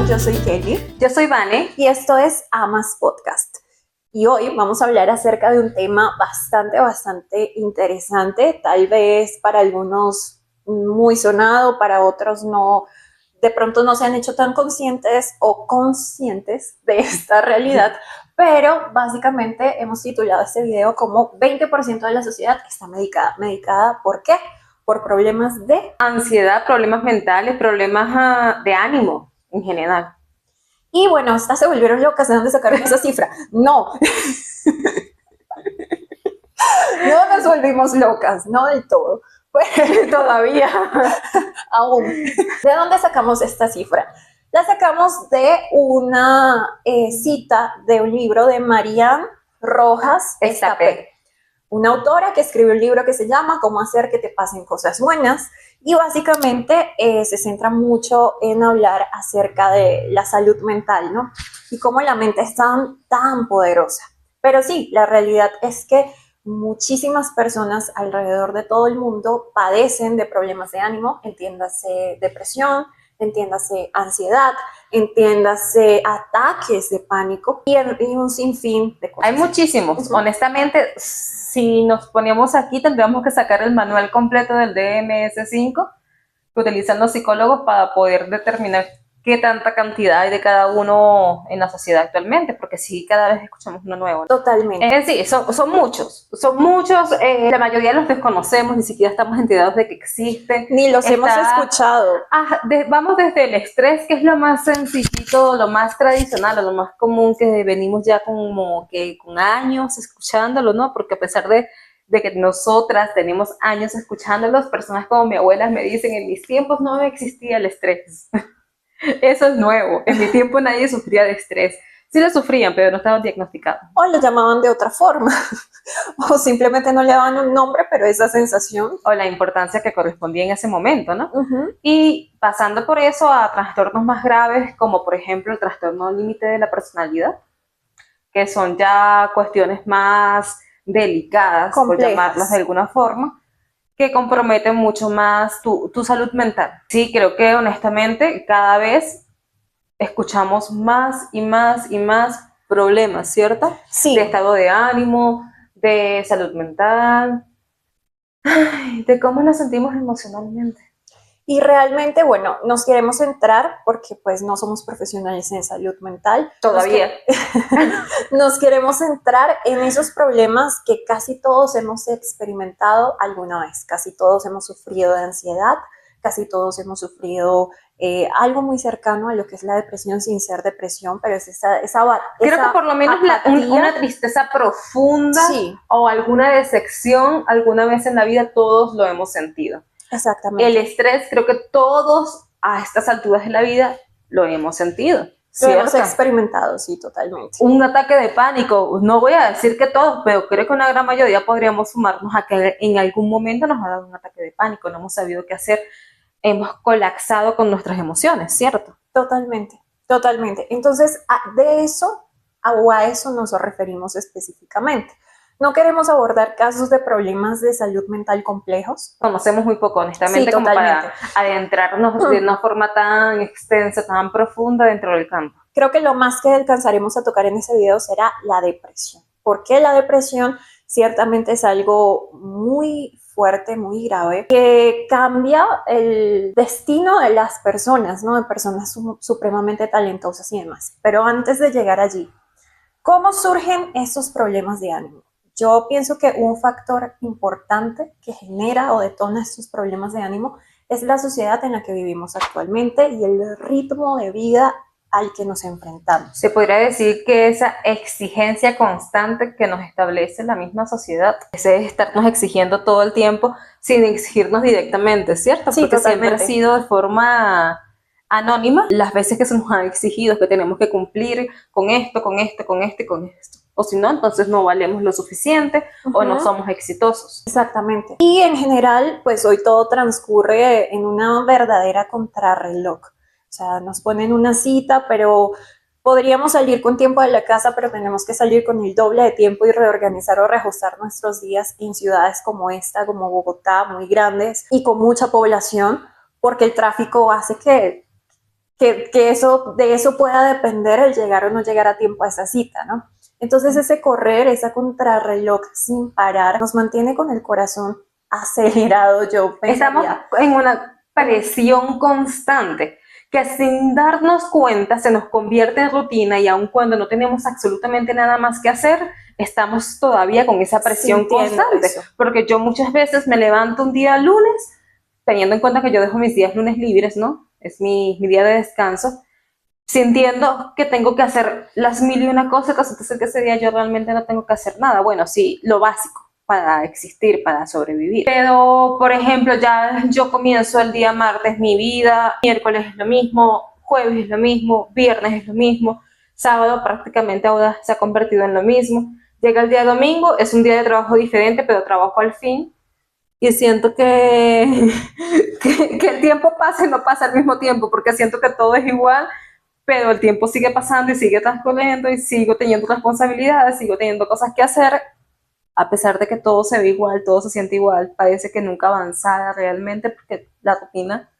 yo soy Kelly. Yo soy Vane. Y esto es Amas Podcast. Y hoy vamos a hablar acerca de un tema bastante interesante, tal vez para algunos muy sonado, para otros no, de pronto no se han hecho tan conscientes o conscientes de esta realidad, pero básicamente hemos titulado este video como 20% de la sociedad está medicada. ¿Medicada por qué? Por problemas de Ansiedad, problemas mentales, problemas de ánimo en general. Y bueno, estas se volvieron locas. ¿De dónde sacaron esa cifra? No. No nos volvimos locas, no del todo. Pues todavía. Aún. ¿De dónde sacamos esta cifra? La sacamos de una cita de un libro de Marian Rojas Estapé, una autora que escribió un libro que se llama Cómo hacer que te pasen cosas buenas, y básicamente se centra mucho en hablar acerca de la salud mental, ¿no? Y cómo la mente es tan poderosa. Pero sí, la realidad es que muchísimas personas alrededor de todo el mundo padecen de problemas de ánimo, entiéndase depresión, entiéndase ansiedad, entiéndase ataques de pánico y un sinfin de cosas. Hay muchísimos. Honestamente, si nos ponemos aquí, tendríamos que sacar el manual completo del DMS-5 que utilizan los psicólogos para poder determinar qué tanta cantidad hay de cada uno en la sociedad actualmente, porque sí, cada vez escuchamos uno nuevo. Totalmente. Sí, son muchos, la mayoría los desconocemos, ni siquiera estamos enterados de que existen. Ni los hemos escuchado. Vamos desde el estrés, que es lo más sencillito, lo más tradicional, lo más común, que venimos ya como que con años escuchándolo, ¿no? Porque a pesar de que nosotras tenemos años escuchándolos, personas como mi abuela me dicen, en mis tiempos no existía el estrés. Eso es nuevo. En mi tiempo nadie sufría de estrés. Sí lo sufrían, pero no estaban diagnosticados. O lo llamaban de otra forma. O simplemente no le daban un nombre, pero esa sensación. O la importancia que correspondía en ese momento, ¿no? Y pasando por eso a trastornos más graves, como por ejemplo el trastorno límite de la personalidad, que son ya cuestiones más delicadas, complejas, por llamarlas de alguna forma, que comprometen mucho más tu salud mental. Sí, creo que honestamente cada vez escuchamos más y más problemas, ¿cierto? Sí. De estado de ánimo, de salud mental, de cómo nos sentimos emocionalmente. Y realmente, bueno, nos queremos centrar, porque pues no somos profesionales en salud mental. Todavía. Nos queremos centrar en esos problemas que casi todos hemos experimentado alguna vez. Casi todos hemos sufrido de ansiedad, casi todos hemos sufrido algo muy cercano a lo que es la depresión, sin ser depresión, pero es esa creo que por lo menos una tristeza profunda, sí, o alguna decepción alguna vez en la vida, todos lo hemos sentido. Exactamente. El estrés, creo que todos a estas alturas de la vida lo hemos sentido. Lo hemos experimentado, sí, totalmente. Un ataque de pánico, no voy a decir que todos, pero creo que una gran mayoría podríamos sumarnos a que en algún momento nos ha dado un ataque de pánico, no hemos sabido qué hacer, hemos colapsado con nuestras emociones, ¿cierto? Totalmente. Entonces, de eso o a eso nos referimos específicamente. No queremos abordar casos de problemas de salud mental complejos. Conocemos muy poco, honestamente, sí, como para adentrarnos de una forma tan extensa, tan profunda dentro del campo. Creo que lo más que alcanzaremos a tocar en ese video será la depresión. Porque la depresión ciertamente es algo muy fuerte, muy grave, que cambia el destino de las personas, ¿no? De personas supremamente talentosas y demás. Pero antes de llegar allí, ¿cómo surgen esos problemas de ánimo? Yo pienso que un factor importante que genera o detona estos problemas de ánimo es la sociedad en la que vivimos actualmente y el ritmo de vida al que nos enfrentamos. Se podría decir que esa exigencia constante que nos establece la misma sociedad, ese es estarnos exigiendo todo el tiempo sin exigirnos directamente, ¿cierto? Sí, porque totalmente. Siempre ha sido de forma anónima las veces que se nos ha exigido que tenemos que cumplir con esto, con esto, con esto y con esto. O si no, entonces no valemos lo suficiente o no somos exitosos. Exactamente. Y en general, pues hoy todo transcurre en una verdadera contrarreloj. O sea, nos ponen una cita, pero podríamos salir con tiempo de la casa, pero tenemos que salir con el doble de tiempo y reorganizar o reajustar nuestros días en ciudades como esta, como Bogotá, muy grandes y con mucha población, porque el tráfico hace que que eso, de eso pueda depender el llegar o no llegar a tiempo a esa cita, ¿no? Entonces ese correr, esa contrarreloj sin parar, nos mantiene con el corazón acelerado, yo Estamos pensaría. en una presión constante que sin darnos cuenta se nos convierte en rutina y aun cuando no tenemos absolutamente nada más que hacer, estamos todavía con esa presión Sintiendo constante. eso. Porque yo muchas veces me levanto un día lunes, teniendo en cuenta que yo dejo mis días lunes libres, ¿no? Es mi día de descanso, sintiendo que tengo que hacer las mil y una cosas, entonces que ese día yo realmente no tengo que hacer nada. Bueno, sí, lo básico para existir, para sobrevivir. Pero, por ejemplo, ya yo comienzo el día martes mi vida, miércoles es lo mismo, jueves es lo mismo, viernes es lo mismo, sábado prácticamente ahora se ha convertido en lo mismo. Llega el día domingo, es un día de trabajo diferente, pero trabajo al fin. Y siento que el tiempo pasa y no pasa al mismo tiempo, porque siento que todo es igual, pero el tiempo sigue pasando y sigue transcurriendo y sigo teniendo responsabilidades, sigo teniendo cosas que hacer, a pesar de que todo se ve igual, todo se siente igual, parece que nunca avanzara realmente, porque la rutina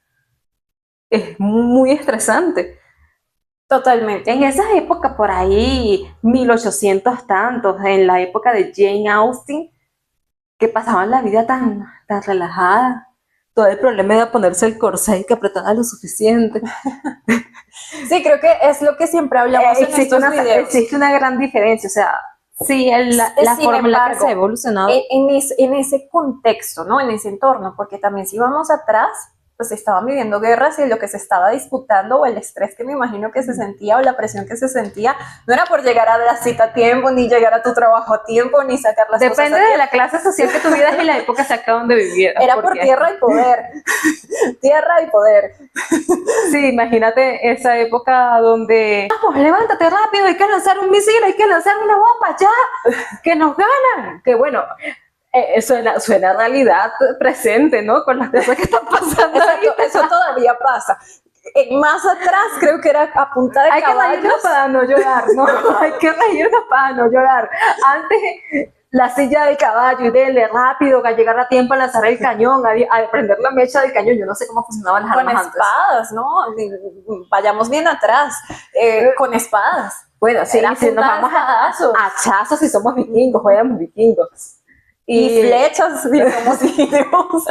es muy estresante. Totalmente. En esas épocas, por ahí, 1800 tantos, en la época de Jane Austen, que pasaban la vida tan relajada. Todo el problema era ponerse el corsé y que apretara lo suficiente. Sí, creo que es lo que siempre hablamos en estos videos. Existe una gran diferencia, o sea, sí, la Sin forma en la que embargo, se ha evolucionado. en ese contexto, ¿no? En ese entorno, porque también si vamos atrás, pues estaban viviendo guerras y lo que se estaba disputando o el estrés que me imagino que se sentía o la presión que se sentía, no era por llegar a la cita a tiempo, ni llegar a tu trabajo a tiempo, ni sacar las cosas a Depende tiempo. de la clase social que tuvieras y la época exacta donde vivieras. Era por tierra y poder. Tierra y poder. Sí, imagínate esa época donde vamos, levántate rápido, hay que lanzar un misil, hay que lanzar una bomba ya, que nos ganan. Que bueno, suena realidad presente, ¿no? Con las cosas que están pasando. Exacto, eso todavía pasa. Más atrás creo que era a punta de hay caballos. que reírnos para no llorar, ¿no? Hay que reírnos para no llorar. Antes la silla del caballo y dele rápido, a llegar a tiempo a lanzar el cañón, a prender la mecha del cañón. Yo no sé cómo funcionaban las con armas espadas, antes. ¿no? Vayamos bien atrás, con espadas. Bueno, sí, si nos vamos a hachazos si somos vikingos, éramos vikingos. Y flechas, si somos indios.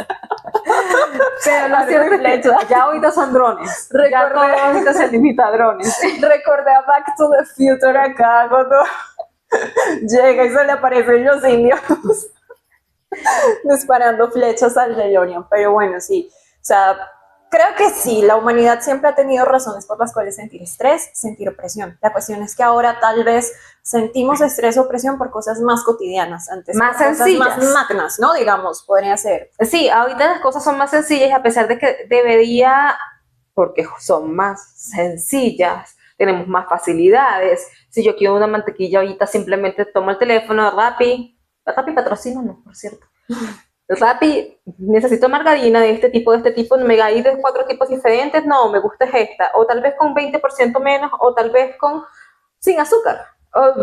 Pero lo cierto es que ya ahorita son drones. Ya todo ahorita se limita a drones. Recordé a Back to the Future acá, cuando llega y se le aparecen los indios disparando flechas al DeLorean. Pero bueno, sí, o sea, creo que sí, la humanidad siempre ha tenido razones por las cuales sentir estrés, sentir opresión. La cuestión es que ahora tal vez sentimos estrés o opresión por cosas más cotidianas, antes más sencillas, más magnas, ¿no? Digamos, podría ser. Sí, ahorita las cosas son más sencillas, a pesar de que debería, porque son más sencillas, tenemos más facilidades. Si yo quiero una mantequilla ahorita, simplemente tomo el teléfono, Rappi patrocina, no, por cierto. Rappi, necesito margarina de este tipo, me hay de 4 tipos diferentes, no, me gusta esta, o tal vez con 20% menos, o tal vez con sin azúcar.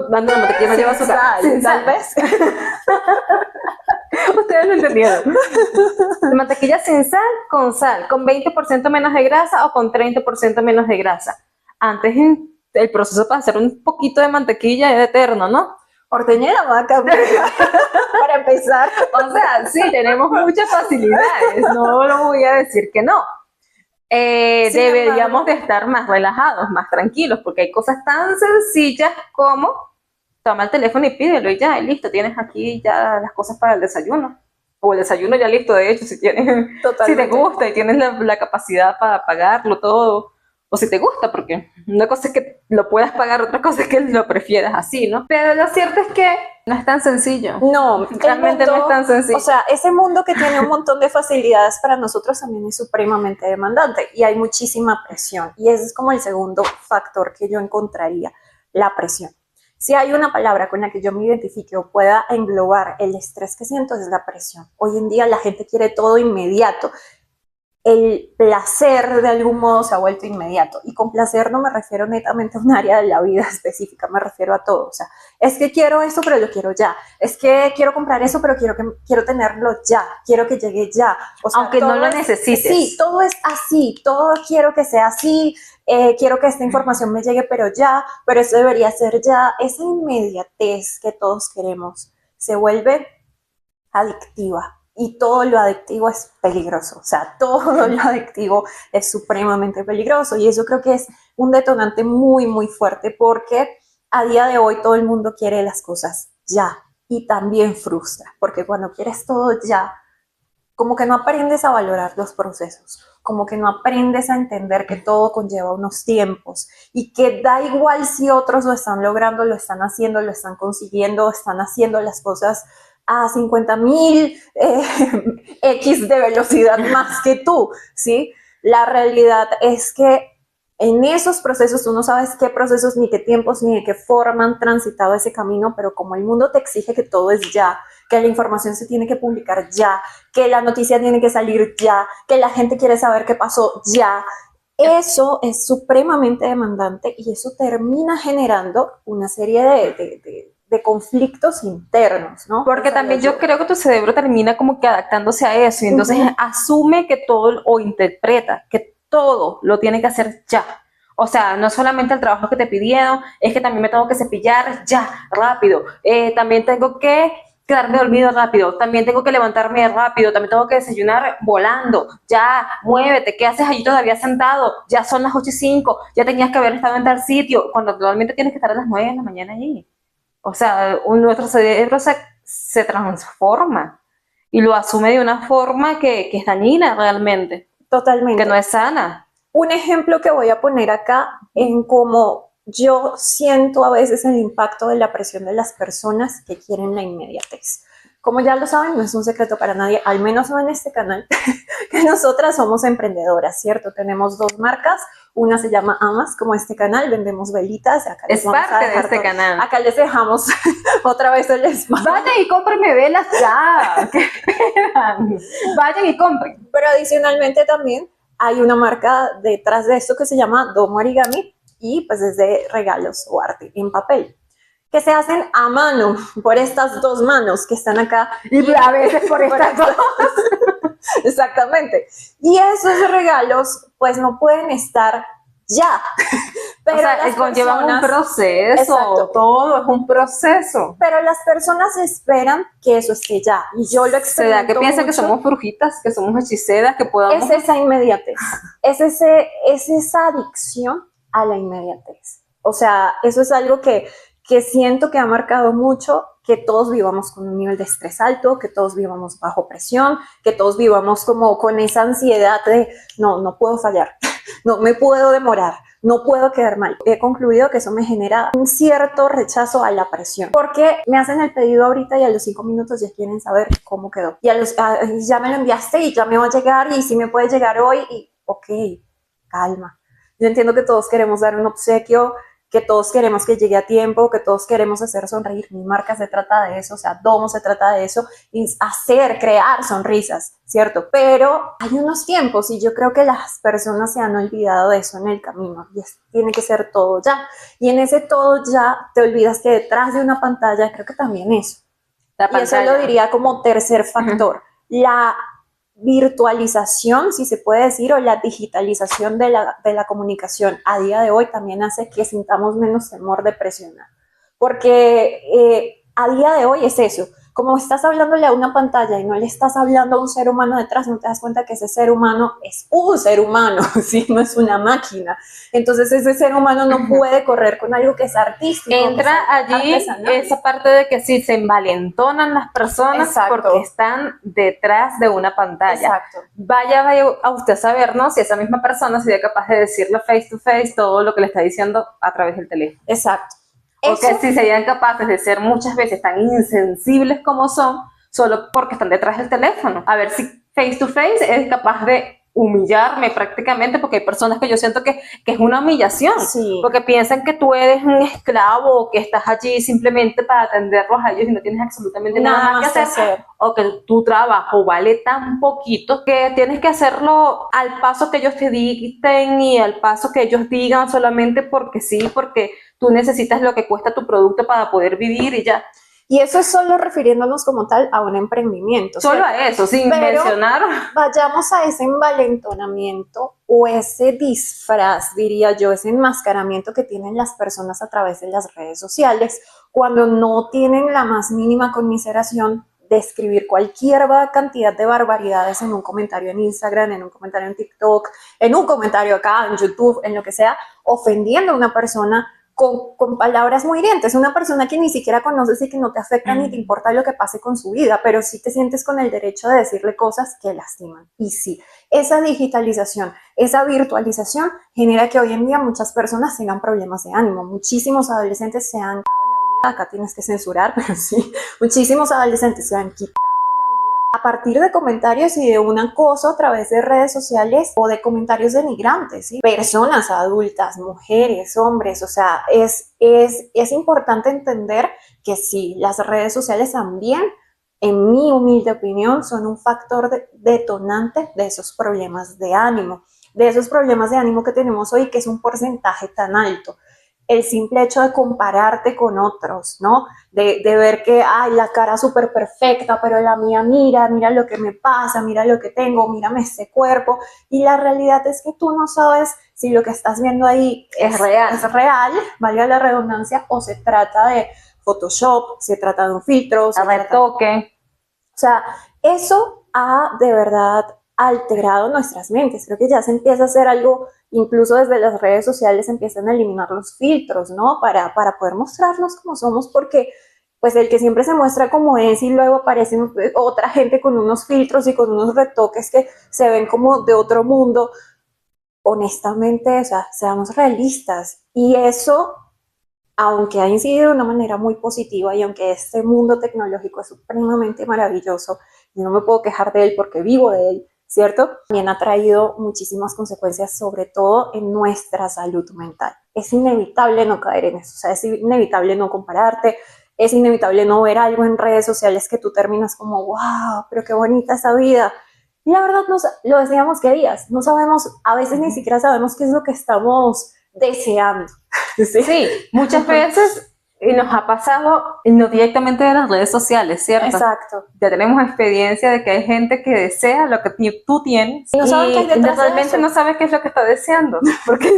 La mantequilla no lleva azúcar. Sin sal, tal vez. Ustedes lo entendieron. Mantequilla sin sal, con 20% menos de grasa o con 30% menos de grasa. Antes el proceso para hacer un poquito de mantequilla era eterno, ¿no? Ordeñé la vaca para empezar. O sea, sí, tenemos muchas facilidades, no lo voy a decir que no. Deberíamos de estar más relajados, más tranquilos, porque hay cosas tan sencillas como toma el teléfono y pídelo y ya, y listo, tienes aquí ya las cosas para el desayuno. O el desayuno ya listo, de hecho, si te gusta y tienes la capacidad para pagarlo todo. O si te gusta, porque una cosa es que lo puedas pagar, otra cosa es que lo prefieras así, ¿no? Pero lo cierto es que no es tan sencillo. No, realmente no es tan sencillo. O sea, ese mundo que tiene un montón de facilidades para nosotros también es supremamente demandante y hay muchísima presión. Y ese es como el segundo factor que yo encontraría, la presión. Si hay una palabra con la que yo me identifique o pueda englobar el estrés que siento es la presión. Hoy en día la gente quiere todo inmediato. el placer de algún modo se ha vuelto inmediato. Y con placer no me refiero netamente a un área de la vida específica, me refiero a todo. O sea, es que quiero esto, pero lo quiero ya. Es que quiero comprar eso, pero quiero tenerlo ya. Quiero que llegue ya. O sea, aunque no lo necesites. Sí, todo es así. Todo quiero que sea así. Quiero que esta información me llegue, pero ya. Pero eso debería ser ya. Esa inmediatez que todos queremos se vuelve adictiva. Y todo lo adictivo es peligroso, o sea, todo lo adictivo es supremamente peligroso y eso creo que es un detonante muy, muy fuerte porque a día de hoy todo el mundo quiere las cosas ya y también frustra, porque cuando quieres todo ya, como que no aprendes a valorar los procesos, como que no aprendes a entender que todo conlleva unos tiempos y que da igual si otros lo están logrando, lo están haciendo, lo están consiguiendo, están haciendo las cosas a 50,000 X de velocidad más que tú, ¿sí? La realidad es que en esos procesos tú no sabes qué procesos, ni qué tiempos, ni de qué forma han transitado ese camino, pero como el mundo te exige que todo es ya, que la información se tiene que publicar ya, que la noticia tiene que salir ya, que la gente quiere saber qué pasó ya, eso es supremamente demandante y eso termina generando una serie de conflictos internos, ¿no? Porque también yo creo que tu cerebro termina como que adaptándose a eso y entonces asume que todo o interpreta que todo lo tiene que hacer ya. O sea, no solamente el trabajo que te pidieron, es que también me tengo que cepillar ya, rápido. También tengo que quedarme dormido rápido, también tengo que levantarme rápido, también tengo que desayunar volando, ya, muévete, ¿qué haces allí todavía sentado? Ya son las 8:05, ya tenías que haber estado en tal sitio, cuando realmente tienes que estar a las 9 de la mañana allí. O sea, nuestro cerebro se transforma y lo asume de una forma que es dañina realmente. Totalmente. Que no es sana. Un ejemplo que voy a poner acá en cómo yo siento a veces el impacto de la presión de las personas que quieren la inmediatez. Como ya lo saben, no es un secreto para nadie, al menos no en este canal, que nosotras somos emprendedoras, ¿cierto? Tenemos 2 marcas, una se llama Amas, como este canal, vendemos velitas. Acá es parte de este canal. Acá les dejamos otra vez el espacio. Vayan y cómprenme velas ya. ¿Qué esperan? Vayan y compren. Pero adicionalmente también hay una marca detrás de esto que se llama Domo Origami y pues es de regalos o arte en papel, que se hacen a mano por estas 2 manos que están acá y a veces por estas 2. Exactamente. Y esos regalos pues no pueden estar ya. Pero o sea, conllevan un proceso. Exacto. Todo es un proceso. Pero las personas esperan que eso esté ya. Y yo lo experimento. ¿Será que piensan que somos brujitas, que somos hechiceras, que podamos? Es esa inmediatez. Es esa adicción a la inmediatez. O sea, eso es algo que siento que ha marcado mucho que todos vivamos con un nivel de estrés alto, que todos vivamos bajo presión, que todos vivamos como con esa ansiedad de no puedo fallar, no me puedo demorar, no puedo quedar mal. He concluido que eso me genera un cierto rechazo a la presión, porque me hacen el pedido ahorita y a los 5 minutos ya quieren saber cómo quedó. Y ya me lo enviaste y ya me va a llegar y si me puede llegar hoy y ok, calma. Yo entiendo que todos queremos dar un obsequio, que todos queremos que llegue a tiempo, que todos queremos hacer sonreír. Mi marca se trata de eso, o sea, Domo se trata de eso, y crear sonrisas, ¿cierto? Pero hay unos tiempos y yo creo que las personas se han olvidado de eso en el camino y tiene que ser todo ya. Y en ese todo ya te olvidas que detrás de una pantalla, creo que también eso. Y eso lo diría como tercer factor. La virtualización, si se puede decir, o la digitalización de la comunicación a día de hoy también hace que sintamos menos temor de presionar. Porque a día de hoy es eso. Como estás hablándole a una pantalla y no le estás hablando a un ser humano detrás, no te das cuenta que ese ser humano es un ser humano, ¿sí? No es una máquina. Entonces ese ser humano no puede correr con algo que es artístico. Entra allí esa parte de que sí, se envalentonan las personas. Exacto. Porque están detrás de una pantalla. Exacto. Vaya a usted a saber, ¿no? Si esa misma persona sería capaz de decirle face to face todo lo que le está diciendo a través del teléfono. Exacto. Porque si serían capaces de ser muchas veces tan insensibles como son, solo porque están detrás del teléfono. A ver si face to face es capaz de humillarme prácticamente, porque hay personas que yo siento que es una humillación, Sí. porque piensan que tú eres un esclavo o que estás allí simplemente para atenderlos a ellos y no tienes absolutamente nada más que hacer, o que tu trabajo vale tan poquito que tienes que hacerlo al paso que ellos te dicten y al paso que ellos digan solamente porque sí, porque tú necesitas lo que cuesta tu producto para poder vivir y ya. Y eso es solo refiriéndonos como tal a un emprendimiento. Solo ¿cierto? a eso, sin mencionar. Vayamos a ese envalentonamiento o ese disfraz, diría yo, ese enmascaramiento que tienen las personas a través de las redes sociales cuando no tienen la más mínima conmiseración de escribir cualquier cantidad de barbaridades en un comentario en Instagram, en un comentario en TikTok, en un comentario acá, en YouTube, en lo que sea, ofendiendo a una persona con palabras muy hirientes, una persona que ni siquiera conoces y que no te afecta ni te importa lo que pase con su vida, pero sí te sientes con el derecho de decirle cosas que lastiman. Y sí, esa digitalización, esa virtualización genera que hoy en día muchas personas tengan problemas de ánimo. Muchísimos adolescentes se han quitado la vida, acá tienes que censurar, pero sí, muchísimos adolescentes se han quitado a partir de comentarios y de un acoso a través de redes sociales o de comentarios denigrantes, ¿sí? Personas adultas, mujeres, hombres, o sea, es importante entender que sí, las redes sociales también, en mi humilde opinión, son un factor detonante de esos problemas de ánimo que tenemos hoy, que es un porcentaje tan alto. El simple hecho de compararte con otros, ¿no? De ver que, ay, la cara súper perfecta, pero la mía, mira lo que me pasa, mira lo que tengo, mírame ese cuerpo. Y la realidad es que tú no sabes si lo que estás viendo ahí es real, valga la redundancia, o se trata de Photoshop, se trata de un filtro, se retoque. O sea, eso ha de verdad alterado nuestras mentes. Creo que ya se empieza a hacer algo, incluso desde las redes sociales empiezan a eliminar los filtros, ¿no? Para poder mostrarnos como somos, porque pues el que siempre se muestra como es y luego aparece otra gente con unos filtros y con unos retoques que se ven como de otro mundo. Honestamente, o sea, seamos realistas. Y eso, aunque ha incidido de una manera muy positiva y aunque este mundo tecnológico es supremamente maravilloso, yo no me puedo quejar de él porque vivo de él, ¿cierto? También ha traído muchísimas consecuencias, sobre todo en nuestra salud mental. Es inevitable no caer en eso, o sea, es inevitable no compararte, es inevitable no ver algo en redes sociales que tú terminas como, wow, pero qué bonita esa vida. Y la verdad, lo decíamos que días, no sabemos, a veces ni siquiera sabemos qué es lo que estamos deseando. Sí, muchas veces nos ha pasado no directamente de las redes sociales, ¿cierto? Exacto. Ya tenemos experiencia de que hay gente que desea lo que tú tienes y no saben qué hay detrás realmente de eso. No sabe qué es lo que está deseando, porque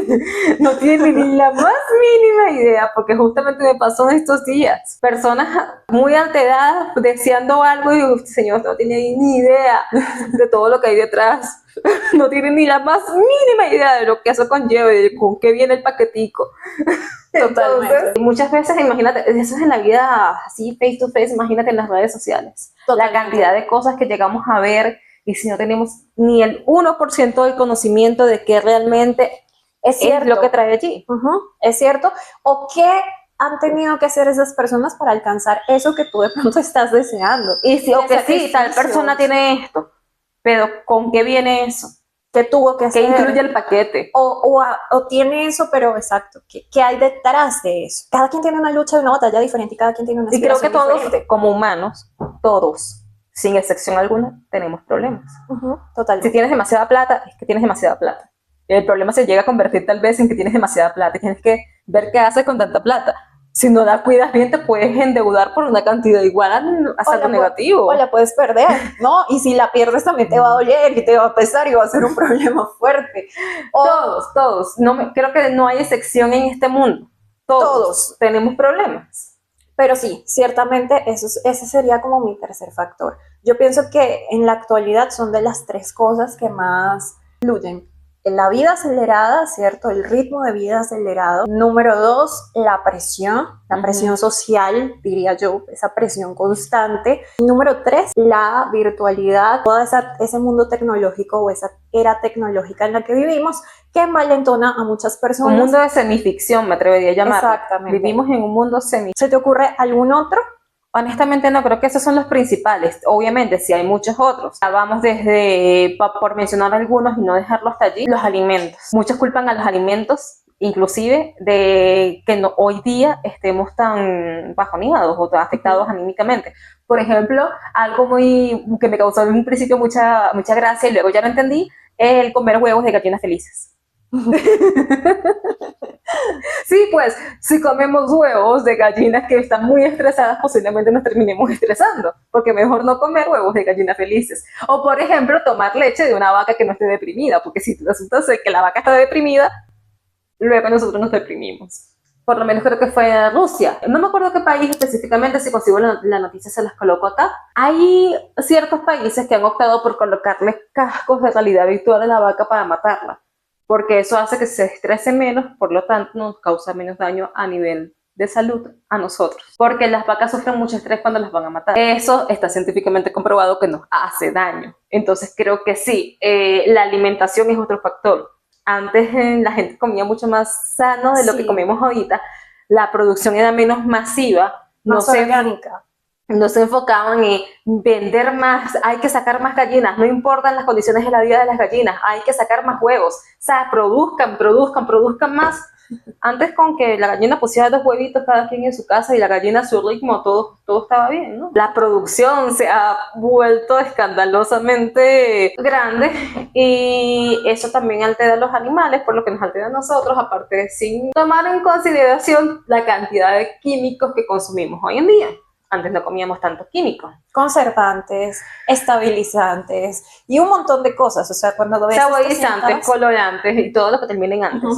no tiene ni la más mínima idea, porque justamente me pasó en estos días. Personas muy alteradas deseando algo y digo, señor, no tiene ni idea de todo lo que hay detrás. No tiene ni la más mínima idea de lo que eso conlleva y de con qué viene el paquetico. Totalmente. Entonces, muchas veces, imagínate, eso es en la vida así, face to face, imagínate en las redes sociales. Totalmente. La cantidad de cosas que llegamos a ver y si no tenemos ni el 1% del conocimiento de qué realmente es lo que trae allí. Es cierto. ¿O qué han tenido que hacer esas personas para alcanzar eso que tú de pronto estás deseando? Y si, o que sí, tal persona tiene esto, pero ¿con qué viene eso? ¿Qué tuvo que hacer? ¿Qué incluye el paquete? O tiene eso, pero exacto, ¿qué hay detrás de eso? Cada quien tiene una lucha y una batalla diferente y cada quien tiene una aspiración diferente. Y creo que todos, diferente. como humanos, todos, sin excepción alguna, tenemos problemas. Totalmente. Si tienes demasiada plata, es que tienes demasiada plata. El problema se llega a convertir tal vez en que tienes demasiada plata y tienes que ver qué haces con tanta plata. Si no la cuidas bien, te puedes endeudar por una cantidad igual a algo negativo. O la puedes perder, ¿no? Y si la pierdes también te va a doler y te va a pesar y va a ser un problema fuerte. Todos. Creo que no hay excepción en este mundo. Todos tenemos problemas. Pero sí, ciertamente ese sería como mi tercer factor. Yo pienso que en la actualidad son de las tres cosas que más influyen. En la vida acelerada, ¿cierto? El ritmo de vida acelerado. Número 2, la presión social, diría yo, esa presión constante. Número 3, la virtualidad, todo ese mundo tecnológico o esa era tecnológica en la que vivimos, que envalentona a muchas personas. Un mundo de semificción, me atrevería a llamar. Exactamente. Vivimos en un mundo semificción. ¿Se te ocurre algún otro? Honestamente no, creo que esos son los principales. Obviamente, sí hay muchos otros. Vamos desde, por mencionar algunos y no dejarlo hasta allí, los alimentos. Muchos culpan a los alimentos, inclusive, de que hoy día estemos tan bajoneados o tan afectados anímicamente. Por ejemplo, algo que me causó en un principio mucha gracia y luego ya lo entendí, es el comer huevos de gallinas felices. Sí, pues, si comemos huevos de gallinas que están muy estresadas, posiblemente nos terminemos estresando, porque mejor no comer huevos de gallinas felices. O, por ejemplo, tomar leche de una vaca que no esté deprimida, porque si resulta ser que la vaca está deprimida, luego nosotros nos deprimimos. Por lo menos creo que fue en Rusia. No me acuerdo qué país específicamente, si consigo la noticia se las coloco acá. Hay ciertos países que han optado por colocarle cascos de realidad virtual a la vaca para matarla, porque eso hace que se estrese menos, por lo tanto nos causa menos daño a nivel de salud a nosotros, porque las vacas sufren mucho estrés cuando las van a matar. Eso está científicamente comprobado que nos hace daño. Entonces creo que sí, la alimentación es otro factor. Antes la gente comía mucho más sano de lo que comemos ahorita, la producción era menos masiva, más orgánica. No se enfocaban en vender más, hay que sacar más gallinas, no importan las condiciones de la vida de las gallinas, hay que sacar más huevos, o sea, produzcan más. Antes con que la gallina pusiera 2 huevitos cada quien en su casa y la gallina a su ritmo, todo estaba bien, ¿no? La producción se ha vuelto escandalosamente grande y eso también altera a los animales, por lo que nos altera a nosotros, aparte de sin tomar en consideración la cantidad de químicos que consumimos hoy en día. Antes no comíamos tantos químicos. Conservantes, estabilizantes y un montón de cosas. O sea, cuando ves saborizantes, colorantes y todo lo que termina en antes.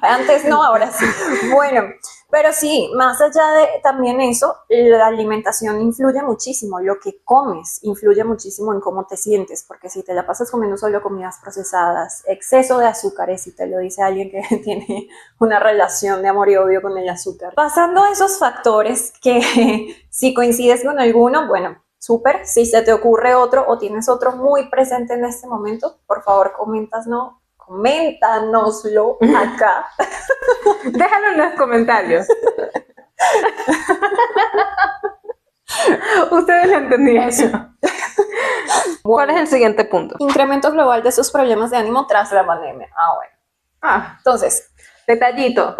Antes no, ahora sí. Bueno, pero sí, más allá de también eso, la alimentación influye muchísimo. Lo que comes influye muchísimo en cómo te sientes, porque si te la pasas comiendo solo comidas procesadas, exceso de azúcares, si te lo dice alguien que tiene una relación de amor y odio con el azúcar. Pasando a esos factores que si coincides con alguno, bueno, súper. Si se te ocurre otro o tienes otro muy presente en este momento, por favor, coméntanoslo acá. Déjalo en los comentarios. Ustedes lo entendieron. ¿Cuál es el siguiente punto? Incremento global de sus problemas de ánimo tras la pandemia. Bueno. Entonces, detallito.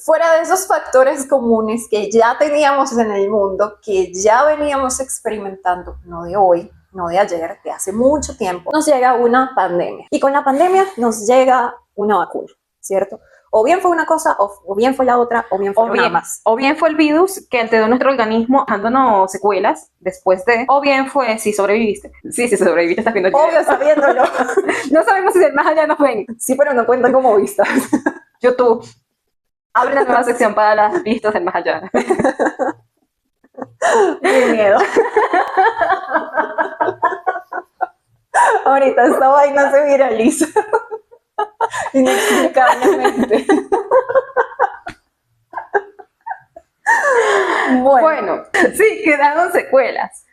Fuera de esos factores comunes que ya teníamos en el mundo, que ya veníamos experimentando, no de hoy, no de ayer, de hace mucho tiempo, nos llega una pandemia. Y con la pandemia nos llega una vacuna, ¿cierto? O bien fue una cosa, o bien fue la otra, o bien fue nada más. O bien fue el virus que alteró nuestro organismo dejándonos secuelas después de, o bien fue si sobreviviste. Sí, sobreviviste, estás viendo. Obvio, sabiéndolo. No sabemos si del más allá nos ven. Sí, pero no cuentan como vistas. YouTube. Abre una nueva sección para las vistas del más allá. Qué miedo. Ahorita esta vaina se viraliza. Inexplicablemente. Bueno, sí, quedaron secuelas.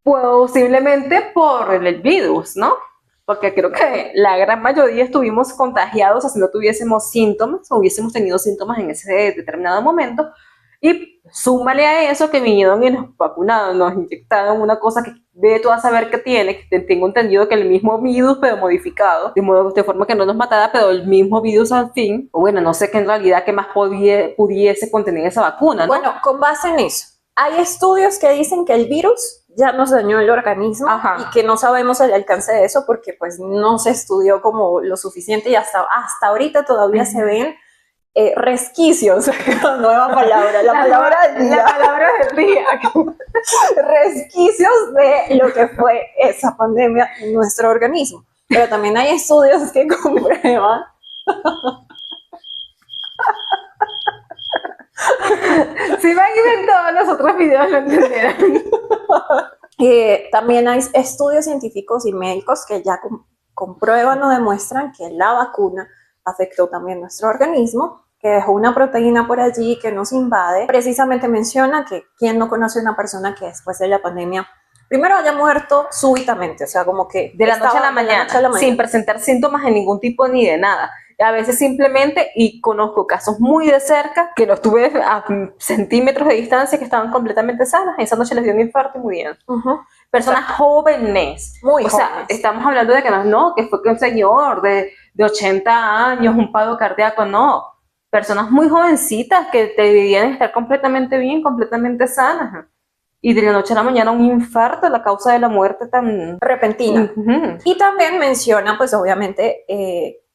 Posiblemente por el virus, ¿no? Porque creo que la gran mayoría estuvimos contagiados, así no tuviésemos síntomas, o hubiésemos tenido síntomas en ese determinado momento. Y súmale a eso que vinieron y nos vacunaron, nos inyectaron una cosa que de tú a saber que tiene, que tengo entendido que el mismo virus, pero modificado, de forma que no nos matara, pero el mismo virus al fin. Bueno, no sé qué en realidad qué más pudiese contener esa vacuna, ¿no? Bueno, con base en eso, hay estudios que dicen que el virus ya nos dañó el organismo. Ajá. Y que no sabemos el alcance de eso porque pues no se estudió como lo suficiente y hasta ahorita todavía se ven resquicios, nueva palabra, la palabra del día, resquicios de lo que fue esa pandemia en nuestro organismo. Pero también hay estudios que comprueban si van a ver todos los otros videos lo entenderán. También hay estudios científicos y médicos que ya comprueban o demuestran que la vacuna afectó también nuestro organismo, que dejó una proteína por allí que nos invade. Precisamente menciona que quién no conoce a una persona que después de la pandemia primero haya muerto súbitamente, o sea, como que de la noche a la mañana, sin presentar síntomas de ningún tipo ni de nada. A veces simplemente, y conozco casos muy de cerca, que los tuve a centímetros de distancia, que estaban completamente sanas, esa noche les dio un infarto y murieron. Personas jóvenes, muy o jóvenes. sea, estamos hablando de que que fue que un señor de 80 años, un paro cardíaco, no. Personas muy jovencitas que debían estar completamente bien, completamente sanas. Y de la noche a la mañana un infarto, la causa de la muerte tan repentina. Y también menciona, pues obviamente,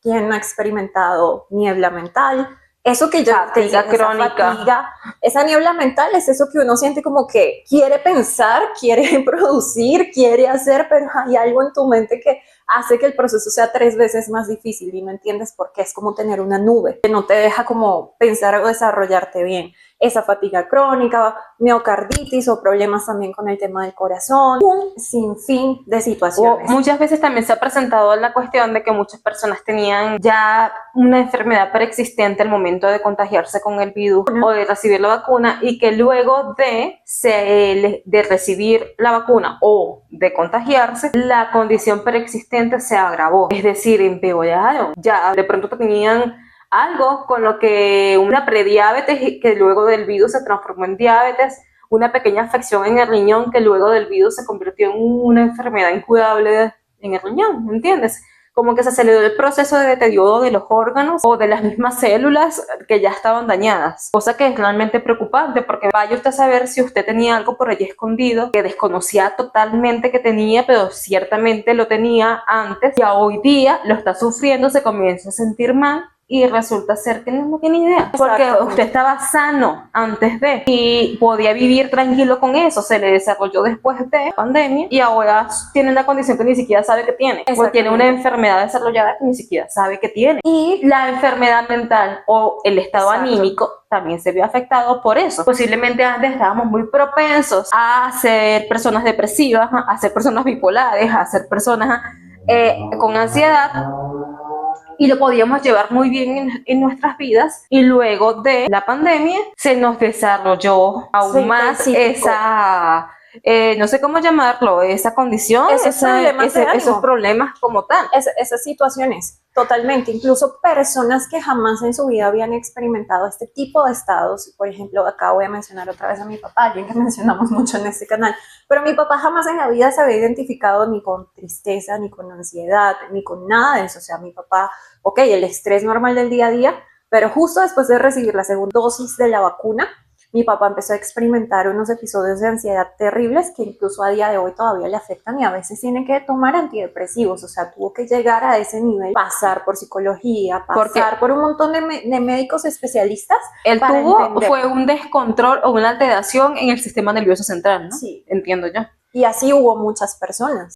quien ha experimentado niebla mental. Eso que yo te decía, crónica. Esa niebla mental es eso que uno siente como que quiere pensar, quiere producir, quiere hacer, pero hay algo en tu mente que hace que el proceso sea 3 veces más difícil y no entiendes por qué. Es como tener una nube que no te deja como pensar o desarrollarte bien. Esa fatiga crónica, miocarditis o problemas también con el tema del corazón, un sinfín de situaciones. Muchas veces también se ha presentado la cuestión de que muchas personas tenían ya una enfermedad preexistente al momento de contagiarse con el virus o de recibir la vacuna, y que luego de recibir la vacuna o de contagiarse, la condición preexistente se agravó, es decir, empeoraron. Ya de pronto tenían algo con lo que una prediabetes que luego del virus se transformó en diabetes, una pequeña afección en el riñón que luego del virus se convirtió en una enfermedad incurable en el riñón, ¿me entiendes? Como que se aceleró el proceso de deterioro de los órganos o de las mismas células que ya estaban dañadas, cosa que es realmente preocupante, porque vaya usted a saber si usted tenía algo por allí escondido que desconocía totalmente que tenía, pero ciertamente lo tenía antes, y hoy día lo está sufriendo, se comienza a sentir mal, y resulta ser que no tiene idea, porque usted estaba sano antes de y podía vivir tranquilo con eso. Se le desarrolló después de la pandemia y ahora tiene una condición que ni siquiera sabe que tiene, o tiene una enfermedad desarrollada que ni siquiera sabe que tiene. Y la enfermedad mental o el estado anímico también se ve afectado por eso. Posiblemente antes estábamos muy propensos a ser personas depresivas, a ser personas bipolares, a ser personas con ansiedad, y lo podíamos llevar muy bien en nuestras vidas, y luego de la pandemia se nos desarrolló aún más esa, no sé cómo llamarlo, esa condición, esos problemas como tal. Esas situaciones, totalmente. Incluso personas que jamás en su vida habían experimentado este tipo de estados. Por ejemplo, acá voy a mencionar otra vez a mi papá, alguien que mencionamos mucho en este canal, pero mi papá jamás en la vida se había identificado ni con tristeza, ni con ansiedad, ni con nada de eso. O sea, mi papá, ok, el estrés normal del día a día, pero justo después de recibir la segunda dosis de la vacuna, mi papá empezó a experimentar unos episodios de ansiedad terribles que incluso a día de hoy todavía le afectan, y a veces tiene que tomar antidepresivos. O sea, tuvo que llegar a ese nivel, pasar por psicología, pasar por un montón de médicos especialistas. Él fue un descontrol o una alteración en el sistema nervioso central, ¿no? Sí. Entiendo yo. Y así hubo muchas personas,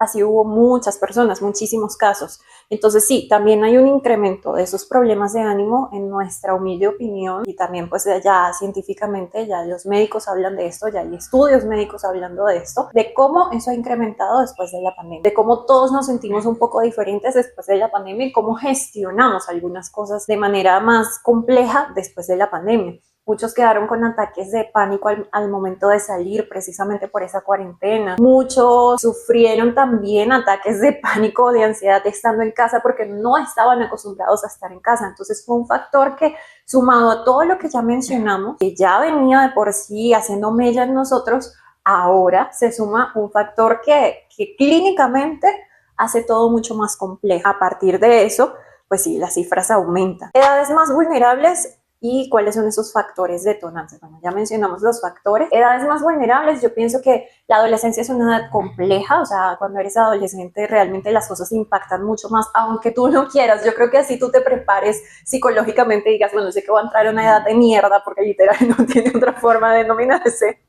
muchísimos casos. Entonces sí, también hay un incremento de esos problemas de ánimo, en nuestra humilde opinión, y también pues ya científicamente, ya los médicos hablan de esto, ya hay estudios médicos hablando de esto, de cómo eso ha incrementado después de la pandemia, de cómo todos nos sentimos un poco diferentes después de la pandemia y cómo gestionamos algunas cosas de manera más compleja después de la pandemia. Muchos quedaron con ataques de pánico al momento de salir, precisamente por esa cuarentena. Muchos sufrieron también ataques de pánico o de ansiedad estando en casa porque no estaban acostumbrados a estar en casa. Entonces fue un factor que, sumado a todo lo que ya mencionamos, que ya venía de por sí haciendo mella en nosotros, ahora se suma un factor que clínicamente hace todo mucho más complejo. A partir de eso, pues sí, las cifras aumentan. Edades más vulnerables. ¿Y cuáles son esos factores detonantes? Bueno, ya mencionamos los factores. Edades más vulnerables, yo pienso que la adolescencia es una edad compleja. O sea, cuando eres adolescente realmente las cosas impactan mucho más, aunque tú no quieras. Yo creo que así tú te prepares psicológicamente y digas, bueno, sé que voy a entrar en una edad de mierda, porque literal no tiene otra forma de denominarse.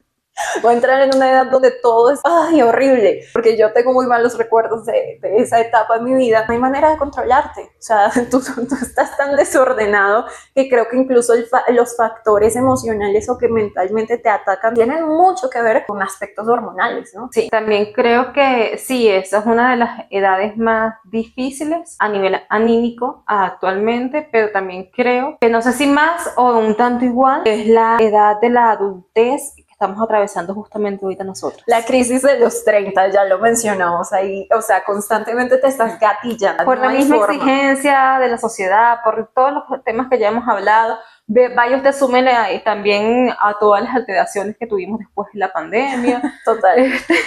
Voy a entrar en una edad donde todo es horrible, porque yo tengo muy malos recuerdos de esa etapa en mi vida. No hay manera de controlarte. O sea, tú estás tan desordenado que creo que incluso los factores emocionales o que mentalmente te atacan tienen mucho que ver con aspectos hormonales, ¿no? Sí, también creo que sí, esa es una de las edades más difíciles a nivel anímico actualmente, pero también creo que no sé si más o un tanto igual, es la edad de la adultez. estamos atravesando justamente ahorita nosotros. La crisis de los 30, ya lo mencionamos ahí, o sea, constantemente te estás gatillando. Por la misma exigencia de la sociedad, por todos los temas que ya hemos hablado, vaya usted, súmele ahí también a todas las alteraciones que tuvimos después de la pandemia. Total.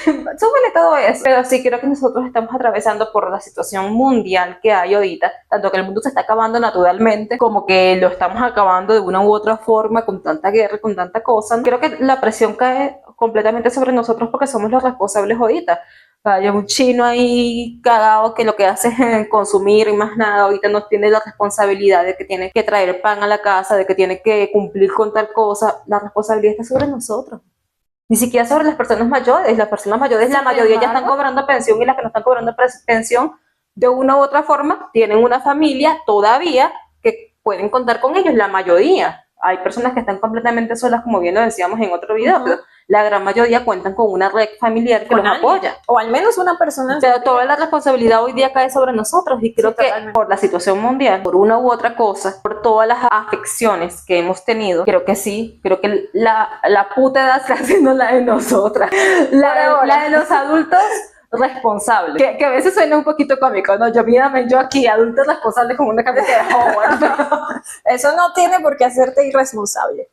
Súmele todo eso. Pero sí creo que nosotros estamos atravesando por la situación mundial que hay ahorita, tanto que el mundo se está acabando naturalmente, como que lo estamos acabando de una u otra forma, con tanta guerra, con tanta cosa. Creo que la presión cae completamente sobre nosotros porque somos los responsables ahorita. Hay un chino ahí cagado que lo que hace es consumir y más nada. Ahorita no tiene la responsabilidad de que tiene que traer pan a la casa, de que tiene que cumplir con tal cosa. La responsabilidad está sobre nosotros. Ni siquiera sobre las personas mayores. Las personas mayores, la mayoría ya están cobrando pensión, y las que no están cobrando pensión, de una u otra forma, tienen una familia todavía que pueden contar con ellos, la mayoría. Hay personas que están completamente solas, como bien lo decíamos en otro video, pero la gran mayoría cuentan con una red familiar que los apoya. O al menos una persona. Pero toda la responsabilidad hoy día cae sobre nosotros, y creo que por la situación mundial, por una u otra cosa, por todas las afecciones que hemos tenido, creo que sí, creo que la puta edad está haciendo la de nosotras, la de los adultos responsables, que a veces suena un poquito cómico, ¿no? Yo aquí, adultos responsables, como una camiseta de Howard, pero eso no tiene por qué hacerte irresponsable.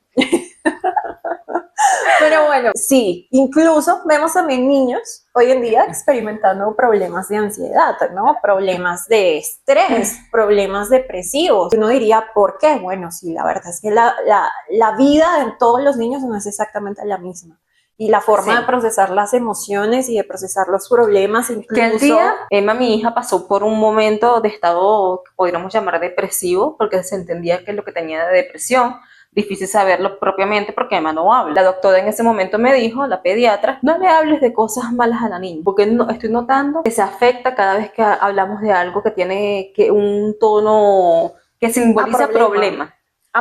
Pero bueno, sí, incluso vemos también niños hoy en día experimentando problemas de ansiedad, ¿no? Problemas de estrés, problemas depresivos. Uno diría, ¿por qué? Bueno, sí, la verdad es que la vida de todos los niños no es exactamente la misma. Y la forma de procesar las emociones y de procesar los problemas, incluso... Que el día, Emma, mi hija, pasó por un momento de estado que podríamos llamar depresivo, porque se entendía que lo que tenía de depresión, difícil saberlo propiamente porque Emma no habla. La doctora en ese momento me dijo, la pediatra, no le hables de cosas malas a la niña, porque estoy notando que se afecta cada vez que hablamos de algo que tiene un tono que simboliza problema.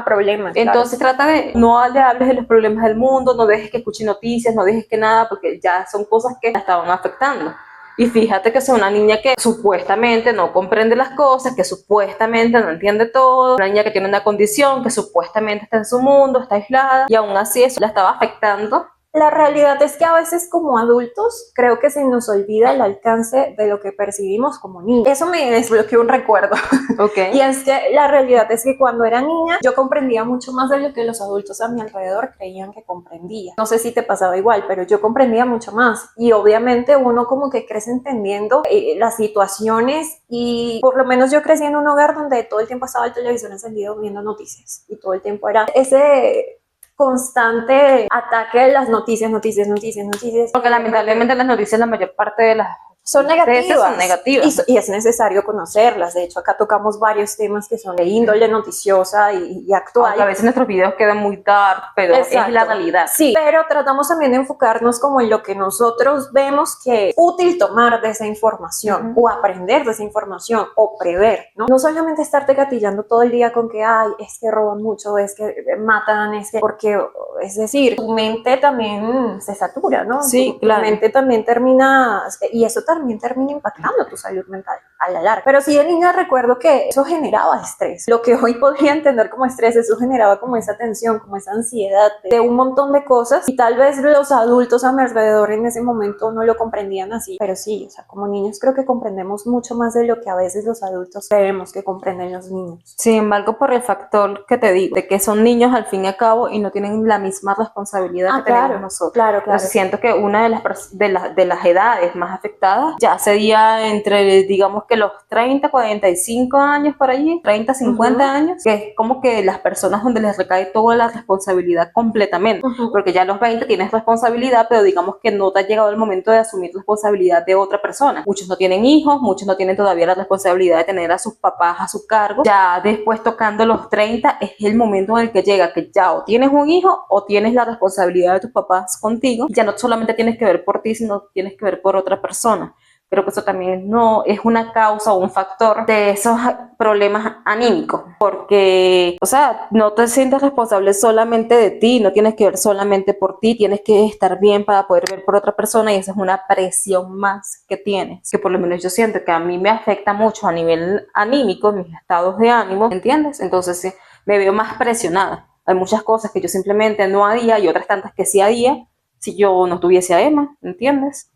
Problemas. Entonces trata de, no le hables de los problemas del mundo, no dejes que escuche noticias, no dejes que nada, porque ya son cosas que la estaban afectando. Y fíjate que es una niña que supuestamente no comprende las cosas, que supuestamente no entiende todo, una niña que tiene una condición, que supuestamente está en su mundo, está aislada, y aún así eso la estaba afectando. La realidad es que a veces como adultos creo que se nos olvida el alcance de lo que percibimos como niños. Eso me desbloqueó un recuerdo. Okay. Y es que la realidad es que cuando era niña yo comprendía mucho más de lo que los adultos a mi alrededor creían que comprendía. No sé si te pasaba igual, pero yo comprendía mucho más. Y obviamente uno como que crece entendiendo las situaciones, y por lo menos yo crecí en un hogar donde todo el tiempo estaba el televisor encendido viendo noticias. Y todo el tiempo era ese constante ataque de las noticias. Porque lamentablemente las noticias, la mayor parte de las son negativas. Y es necesario conocerlas. De hecho, acá tocamos varios temas que son de índole noticiosa y actual. Aunque a veces nuestros videos quedan muy dark, pero exacto, es la realidad. Sí, pero tratamos también de enfocarnos como en lo que nosotros vemos que es útil tomar de esa información, o aprender de esa información, o prever, ¿no? No solamente estarte gatillando todo el día con que, ay, es que roban mucho, es que matan, es que... Porque, es decir, tu mente también se satura, ¿no? Sí, claro. Tu mente también termina... Y eso también termina impactando tu salud mental a la larga. Pero sí, de niña recuerdo que eso generaba estrés. Lo que hoy podría entender como estrés, eso generaba como esa tensión, como esa ansiedad de un montón de cosas, y tal vez los adultos a mi alrededor en ese momento no lo comprendían así. Pero sí, o sea, como niños creo que comprendemos mucho más de lo que a veces los adultos creemos que comprenden los niños. Sin embargo, por el factor que te digo, de que son niños al fin y al cabo y no tienen la misma responsabilidad que tenemos nosotros. Claro. Entonces siento que una de las edades más afectadas ya sería entre, digamos que los 30, 45 años por allí, 30, 50 años, que es como que las personas donde les recae toda la responsabilidad completamente, porque ya a los 20 tienes responsabilidad, pero digamos que no te ha llegado el momento de asumir responsabilidad de otra persona. Muchos no tienen hijos, muchos no tienen todavía la responsabilidad de tener a sus papás a su cargo. Ya después, tocando los 30, es el momento en el que llega, que ya o tienes un hijo o tienes la responsabilidad de tus papás contigo. Ya no solamente tienes que ver por ti, sino tienes que ver por otra persona. Creo que eso también no es una causa o un factor de esos problemas anímicos, porque, o sea, no te sientes responsable solamente de ti, no tienes que ver solamente por ti, tienes que estar bien para poder ver por otra persona, y esa es una presión más que tienes, que por lo menos yo siento que a mí me afecta mucho a nivel anímico, mis estados de ánimo, ¿entiendes? Entonces sí, me veo más presionada. Hay muchas cosas que yo simplemente no haría y otras tantas que sí haría si yo no tuviese a Emma, ¿entiendes?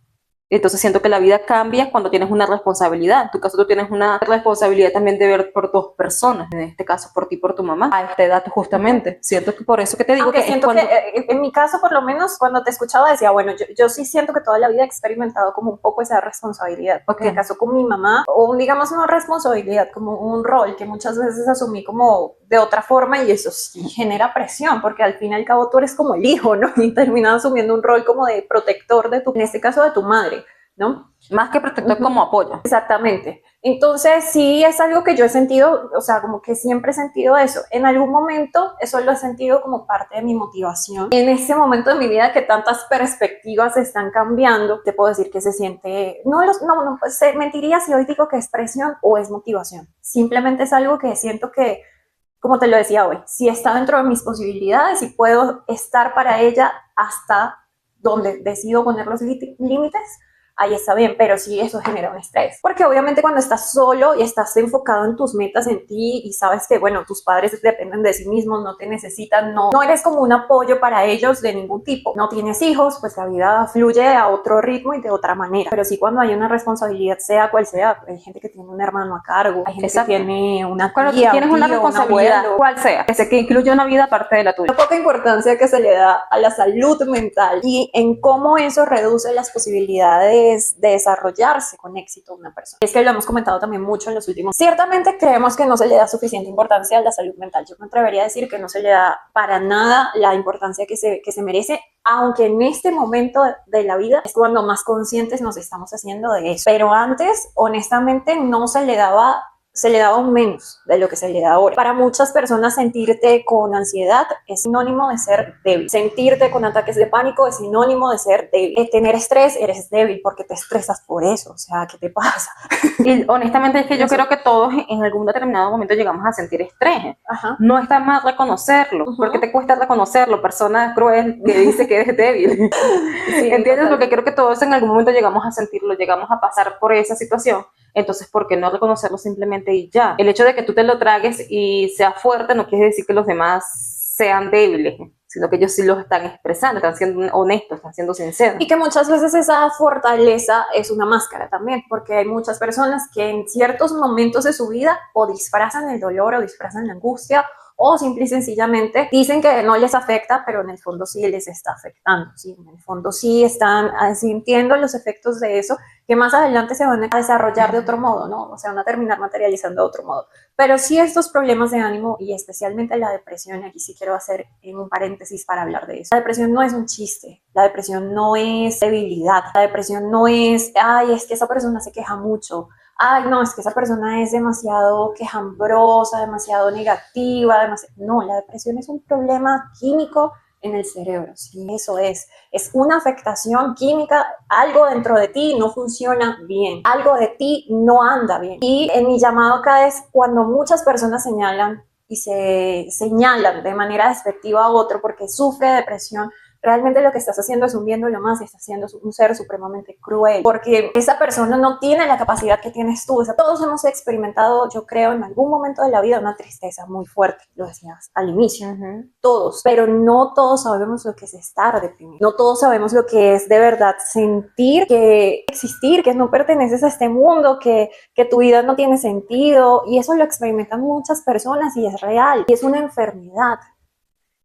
Entonces siento que la vida cambia cuando tienes una responsabilidad. En tu caso tú tienes una responsabilidad también de ver por dos personas, en este caso por ti y por tu mamá, a esta edad justamente. Siento que por eso que te digo Aunque que es siento cuando... que en mi caso, por lo menos, cuando te escuchaba decía, bueno, yo sí siento que toda la vida he experimentado como un poco esa responsabilidad. Ok. En el caso con mi mamá, o digamos no responsabilidad, como un rol que muchas veces asumí como de otra forma y eso sí genera presión, porque al fin y al cabo tú eres como el hijo, ¿no? Y terminas asumiendo un rol como de protector de tu, en este caso de tu madre, ¿no? Más que protector, como apoyo. Exactamente. Entonces, sí es algo que yo he sentido, o sea, como que siempre he sentido eso. En algún momento, eso lo he sentido como parte de mi motivación. En ese momento de mi vida que tantas perspectivas están cambiando, te puedo decir que se siente, no, pues, mentiría si hoy digo que es presión o es motivación. Simplemente es algo que siento que, como te lo decía hoy, si está dentro de mis posibilidades y puedo estar para ella hasta donde decido poner los límites, ahí está bien, pero sí eso genera un estrés. Porque obviamente cuando estás solo y estás enfocado en tus metas, en ti, y sabes que, bueno, tus padres dependen de sí mismos, no te necesitan, no eres como un apoyo para ellos de ningún tipo. No tienes hijos, pues la vida fluye a otro ritmo y de otra manera. Pero sí cuando hay una responsabilidad, sea cual sea, hay gente que tiene un hermano a cargo, hay gente Exacto. que tiene una Cuando tú tía, tienes un una tío, un responsabilidad, abuelo. cual sea, que incluye una vida aparte de la tuya. La poca importancia que se le da a la salud mental y en cómo eso reduce las posibilidades de desarrollarse con éxito a una persona. Es que lo hemos comentado también mucho en los últimos. Ciertamente creemos que no se le da suficiente importancia a la salud mental. Yo me atrevería a decir que no se le da para nada la importancia que se merece, aunque en este momento de la vida es cuando más conscientes nos estamos haciendo de eso. Pero antes, honestamente, no se le daba un menos de lo que se le da ahora. Para muchas personas sentirte con ansiedad es sinónimo de ser débil. Sentirte con ataques de pánico es sinónimo de ser débil. Tener estrés, eres débil porque te estresas por eso. O sea, ¿qué te pasa? Y honestamente es que yo creo que todos en algún determinado momento llegamos a sentir estrés. Ajá. No está mal reconocerlo, porque te cuesta reconocerlo, persona cruel que dice que eres débil. Sí, ¿entiendes? Porque creo que todos en algún momento llegamos a sentirlo, llegamos a pasar por esa situación. Entonces, ¿por qué no reconocerlo simplemente y ya? El hecho de que tú te lo tragues y seas fuerte no quiere decir que los demás sean débiles, sino que ellos sí los están expresando, están siendo honestos, están siendo sinceros. Y que muchas veces esa fortaleza es una máscara también, porque hay muchas personas que en ciertos momentos de su vida o disfrazan el dolor o disfrazan la angustia o simple y sencillamente dicen que no les afecta, pero en el fondo sí les está afectando, ¿sí? En el fondo sí están sintiendo los efectos de eso, que más adelante se van a desarrollar de otro modo, ¿no? O se van a terminar materializando de otro modo. Pero sí estos problemas de ánimo y especialmente la depresión, aquí sí quiero hacer un paréntesis para hablar de eso. La depresión no es un chiste, la depresión no es debilidad, la depresión no es, ay, es que esa persona se queja mucho, ay, no, es que esa persona es demasiado quejambrosa, demasiado negativa, No, la depresión es un problema químico en el cerebro, sí, eso es una afectación química, algo dentro de ti no funciona bien, algo de ti no anda bien. Y en mi llamado acá es cuando muchas personas señalan y se señalan de manera despectiva a otro porque sufre depresión, realmente lo que estás haciendo es hundiéndolo más y estás siendo un ser supremamente cruel, porque esa persona no tiene la capacidad que tienes tú. O sea, todos hemos experimentado, yo creo, en algún momento de la vida una tristeza muy fuerte, lo decías al inicio, todos, pero no todos sabemos lo que es estar deprimido, no todos sabemos lo que es de verdad sentir que existir, que no perteneces a este mundo, que tu vida no tiene sentido, y eso lo experimentan muchas personas y es real, y es una enfermedad.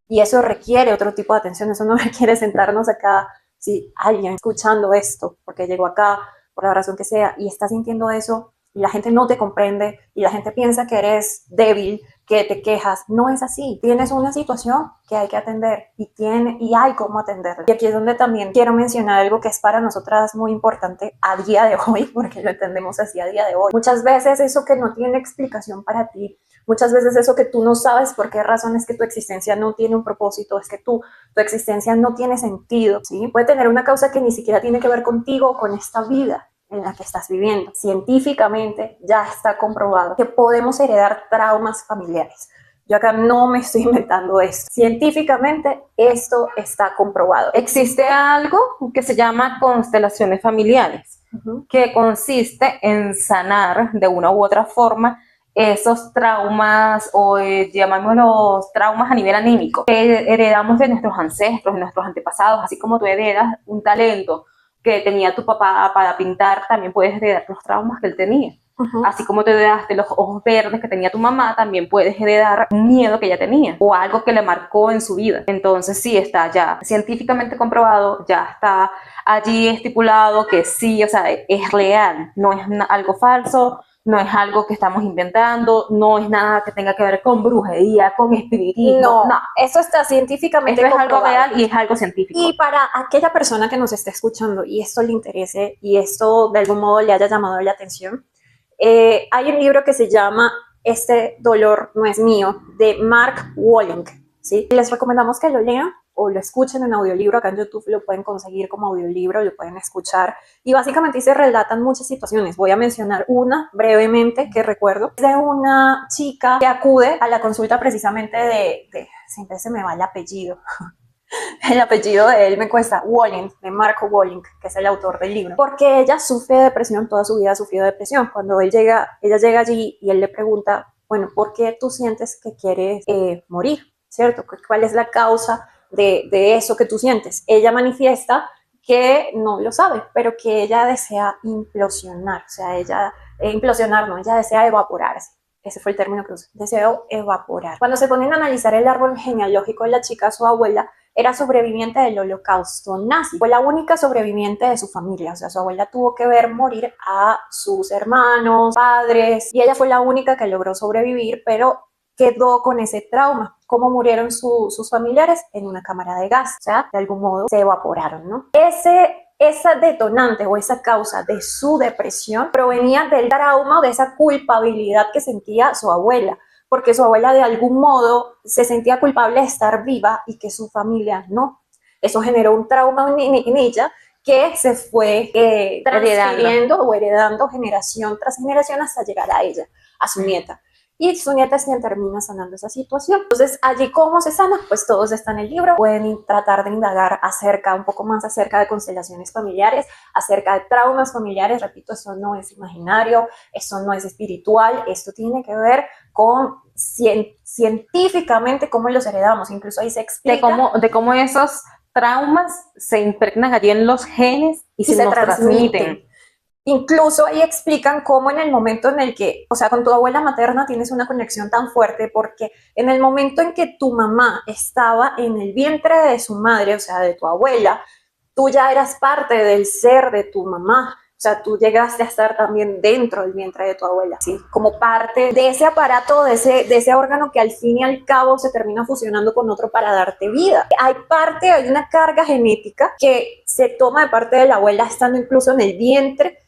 Y eso requiere otro tipo de atención, eso no requiere sentarnos acá, si alguien escuchando esto, porque llegó acá por la razón que sea, y está sintiendo eso, y la gente no te comprende, y la gente piensa que eres débil, que te quejas. No es así. Tienes una situación que hay que atender, y hay cómo atenderla. Y aquí es donde también quiero mencionar algo que es para nosotras muy importante a día de hoy, porque lo entendemos así a día de hoy. Muchas veces eso que no tiene explicación para ti, muchas veces eso que tú no sabes por qué razón es que tu existencia no tiene un propósito, es que tu existencia no tiene sentido, ¿sí? Puede tener una causa que ni siquiera tiene que ver contigo o con esta vida en la que estás viviendo. Científicamente ya está comprobado que podemos heredar traumas familiares. Yo acá no me estoy inventando esto. Científicamente esto está comprobado. Existe algo que se llama constelaciones familiares, que consiste en sanar de una u otra forma esos traumas o llamémoslos traumas a nivel anímico que heredamos de nuestros ancestros, de nuestros antepasados, así como tú heredas un talento que tenía tu papá para pintar, también puedes heredar los traumas que él tenía. Así como te heredaste los ojos verdes que tenía tu mamá, también puedes heredar un miedo que ella tenía o algo que le marcó en su vida. Entonces sí está ya científicamente comprobado, ya está allí estipulado que sí, o sea, es real, no es algo falso, no es algo que estamos inventando, no es nada que tenga que ver con brujería, con espiritismo. No, eso está científicamente comprobado. Esto es algo real y es algo científico. Y para aquella persona que nos esté escuchando y esto le interese y esto de algún modo le haya llamado la atención, hay un libro que se llama Este dolor no es mío, de Mark Wolynk, ¿sí? Les recomendamos que lo lean o lo escuchen en audiolibro. Acá en YouTube lo pueden conseguir como audiolibro, lo pueden escuchar. Y básicamente se relatan muchas situaciones. Voy a mencionar una brevemente que recuerdo. Es de una chica que acude a la consulta precisamente siempre se me va el apellido. El apellido de él me cuesta, Wolynk, de Marco Wolynk, que es el autor del libro, porque ella sufre de depresión, toda su vida ha sufrido de depresión. Cuando ella llega allí y él le pregunta, bueno, ¿por qué tú sientes que quieres morir? ¿Cierto? ¿Cuál es la causa de eso que tú sientes? Ella manifiesta que no lo sabe, pero que ella desea implosionar, o sea, ella desea evaporarse. Ese fue el término que usé, deseo evaporar. Cuando se ponen a analizar el árbol genealógico de la chica, su abuela era sobreviviente del holocausto nazi. Fue la única sobreviviente de su familia. O sea, su abuela tuvo que ver morir a sus hermanos, padres, y ella fue la única que logró sobrevivir, pero quedó con ese trauma. ¿Cómo murieron sus familiares? En una cámara de gas. O sea, de algún modo se evaporaron, ¿no? Esa detonante o esa causa de su depresión provenía del trauma o de esa culpabilidad que sentía su abuela, porque su abuela de algún modo se sentía culpable de estar viva y que su familia no. Eso generó un trauma en ella que se fue transfiriendo o heredando generación tras generación hasta llegar a ella, a su nieta. Y su nieta es quien termina sanando esa situación. Entonces, allí, ¿cómo se sana? Pues todo está en el libro. Pueden tratar de indagar un poco más acerca de constelaciones familiares, acerca de traumas familiares. Repito, eso no es imaginario, eso no es espiritual, esto tiene que ver con científicamente cómo los heredamos. Incluso ahí se explica de cómo esos traumas se impregnan allí en los genes y se nos transmiten. Incluso ahí explican cómo en el momento en el que, o sea, con tu abuela materna tienes una conexión tan fuerte porque en el momento en que tu mamá estaba en el vientre de su madre, o sea, de tu abuela, tú ya eras parte del ser de tu mamá. O sea, tú llegaste a estar también dentro del vientre de tu abuela, ¿sí? Como parte de ese aparato, de ese órgano que al fin y al cabo se termina fusionando con otro para darte vida. Hay una carga genética que se toma de parte de la abuela estando incluso en el vientre,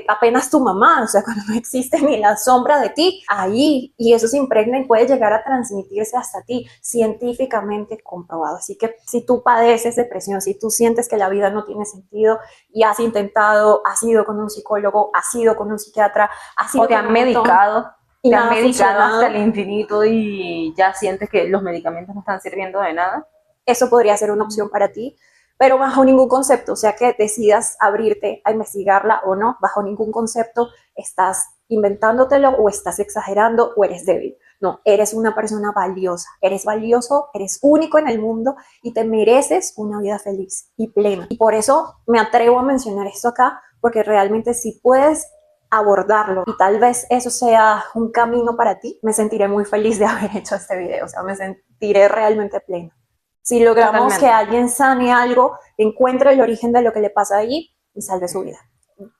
apenas tu mamá, o sea, cuando no existe ni la sombra de ti, ahí, y eso se impregna y puede llegar a transmitirse hasta ti, científicamente comprobado. Así que si tú padeces depresión, si tú sientes que la vida no tiene sentido y has intentado, has ido con un psicólogo, has ido con un psiquiatra, o te han medicado, hasta el infinito y ya sientes que los medicamentos no están sirviendo de nada, eso podría ser una opción para ti. Pero bajo ningún concepto, o sea que decidas abrirte a investigarla o no, bajo ningún concepto estás inventándotelo o estás exagerando o eres débil. No, eres una persona valiosa, eres valioso, eres único en el mundo y te mereces una vida feliz y plena. Y por eso me atrevo a mencionar esto acá, porque realmente si puedes abordarlo y tal vez eso sea un camino para ti, me sentiré muy feliz de haber hecho este video, o sea, me sentiré realmente plena. Si logramos que alguien sane algo, encuentre el origen de lo que le pasa ahí y salve su vida.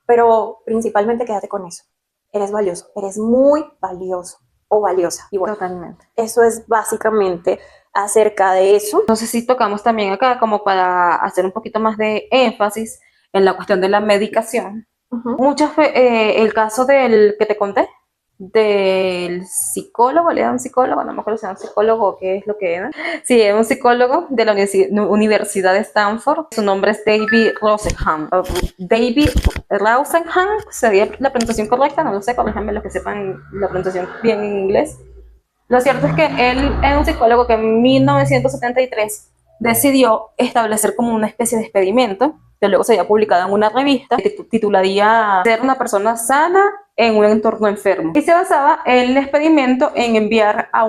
Pero principalmente quédate con eso. Eres valioso, eres muy valioso o valiosa. Y bueno, totalmente. Eso es básicamente acerca de eso. No sé si tocamos también acá como para hacer un poquito más de énfasis en la cuestión de la medicación. El caso del que te conté, del psicólogo, le da un psicólogo, no me acuerdo si era un psicólogo o qué es lo que era. Sí, es un psicólogo de la Universidad de Stanford. Su nombre es David Rosenhan. David Rosenhan sería la pronunciación correcta, no lo sé, corríjanme los que sepan la pronunciación bien en inglés. Lo cierto es que él es un psicólogo que en 1973 decidió establecer como una especie de experimento que luego se había publicado en una revista que titularía Ser una persona sana en un entorno enfermo. Y se basaba el experimento en enviar a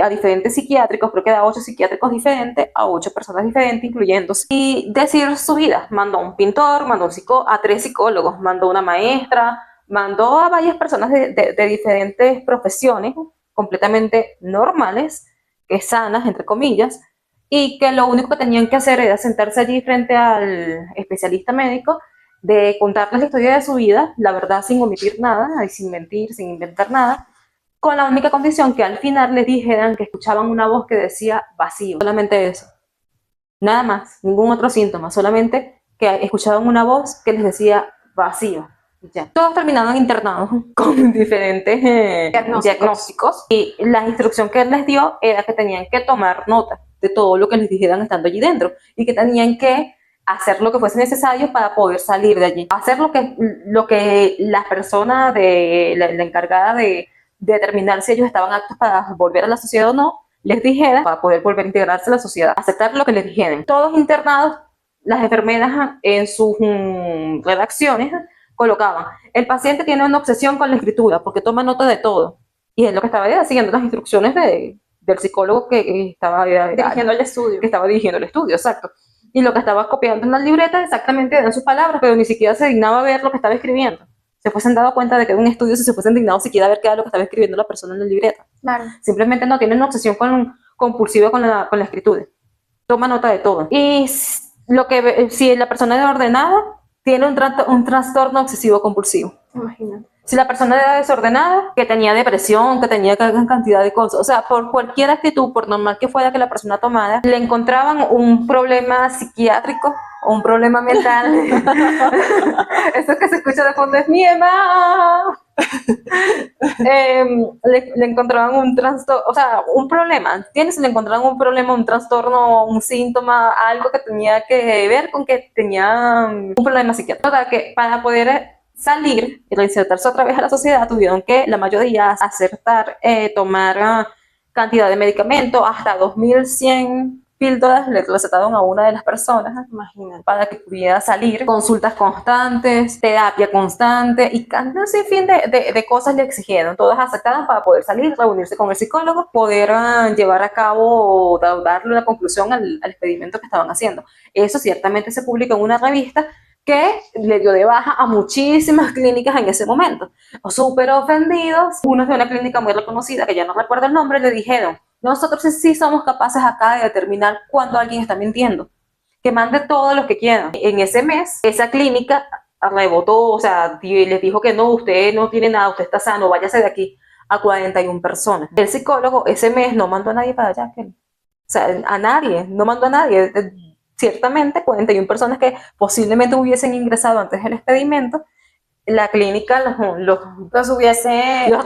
diferentes psiquiátricos, creo que a 8 psiquiátricos diferentes, a 8 personas diferentes, incluyéndose, y decir su vida. Mandó a un pintor, mandó a 3 psicólogos, mandó a una maestra, mandó a varias personas de diferentes profesiones, completamente normales, sanas, entre comillas, y que lo único que tenían que hacer era sentarse allí frente al especialista médico, de contarles la historia de su vida, la verdad sin omitir nada, sin mentir, sin inventar nada, con la única condición que al final les dijeran que escuchaban una voz que decía vacío, solamente eso, nada más, ningún otro síntoma, solamente que escuchaban una voz que les decía vacío. Ya. Todos terminaron internados con diferentes diagnósticos, y la instrucción que él les dio era que tenían que tomar nota de todo lo que les dijeran estando allí dentro y que tenían que hacer lo que fuese necesario para poder salir de allí, hacer lo que la persona la encargada de determinar si ellos estaban aptos para volver a la sociedad o no les dijera, para poder volver a integrarse a la sociedad, aceptar lo que les dijeran. Todos internados, las enfermeras en sus redacciones colocaban: el paciente tiene una obsesión con la escritura porque toma nota de todo, y es lo que estaba siguiendo las instrucciones del psicólogo que estaba dirigiendo el estudio, exacto. Y lo que estaba copiando en la libreta exactamente eran sus palabras, pero ni siquiera se dignaba a ver lo que estaba escribiendo. Se fuesen dado cuenta de que era un estudio si se fuesen dignados siquiera a ver qué era lo que estaba escribiendo la persona en la libreta. Claro. Simplemente no tienen una obsesión compulsiva con la escritura. Toma nota de todo. Y si la persona era ordenada, tiene un trastorno obsesivo compulsivo. Imagínate. Si la persona era desordenada, que tenía depresión, que tenía cantidad de cosas, o sea, por cualquier actitud, por normal que fuera que la persona tomara, le encontraban un problema psiquiátrico o un problema mental. Eso que se escucha de fondo es mi mamá. Le encontraban un trastorno, o sea, un problema, ¿entiendes? Le encontraban un problema, un trastorno, un síntoma, algo que tenía que ver con que tenía un problema psiquiátrico. O sea, que para poder salir y reinsertarse otra vez a la sociedad, tuvieron que la mayoría aceptar tomar cantidad de medicamento, hasta 2100 píldoras le recetaron a una de las personas, imagínate, para que pudiera salir, consultas constantes, terapia constante y un sinfín de cosas le exigieron, todas aceptaron para poder salir, reunirse con el psicólogo, poder llevar a cabo o darle una conclusión al experimento que estaban haciendo. Eso ciertamente se publicó en una revista que le dio de baja a muchísimas clínicas en ese momento. Súper ofendidos, unos de una clínica muy reconocida, que ya no recuerdo el nombre, le dijeron: nosotros sí somos capaces acá de determinar cuándo alguien está mintiendo, que mande todo lo que quieran. En ese mes, esa clínica rebotó, o sea, les dijo que no, usted no tiene nada, usted está sano, váyase de aquí, a 41 personas. El psicólogo ese mes no mandó a nadie para allá, o sea, a nadie, no mandó a nadie. Ciertamente 41 personas que posiblemente hubiesen ingresado antes del experimento, la clínica los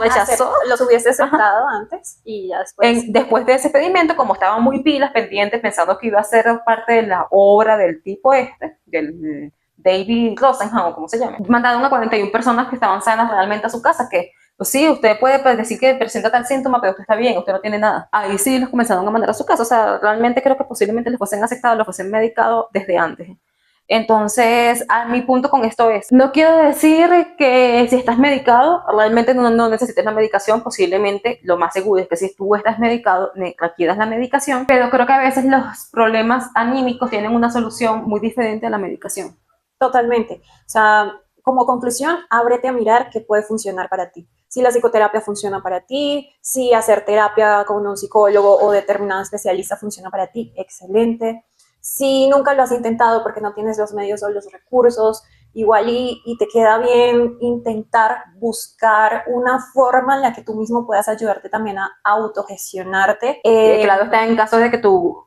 rechazó, los hubiese aceptado antes, y ya después de ese experimento, como estaban muy pilas, pendientes, pensando que iba a ser parte de la obra del tipo del David Rosenhan, o como se llama, mandaron a 41 personas que estaban sanas realmente a su casa, que pues sí, usted puede decir que presenta tal síntoma, pero usted está bien, usted no tiene nada. Ahí sí los comenzaron a mandar a su casa. O sea, realmente creo que posiblemente les fuesen aceptados, los fuesen medicados desde antes. Entonces, a mi punto con esto es, no quiero decir que si estás medicado, realmente no necesites la medicación. Posiblemente lo más seguro es que si tú estás medicado, requieras la medicación, pero creo que a veces los problemas anímicos tienen una solución muy diferente a la medicación. Totalmente. O sea, como conclusión, ábrete a mirar qué puede funcionar para ti. Si la psicoterapia funciona para ti, si hacer terapia con un psicólogo o determinado especialista funciona para ti, excelente. Si nunca lo has intentado porque no tienes los medios o los recursos, igual y te queda bien intentar buscar una forma en la que tú mismo puedas ayudarte también a autogestionarte. Claro, está en caso de que tu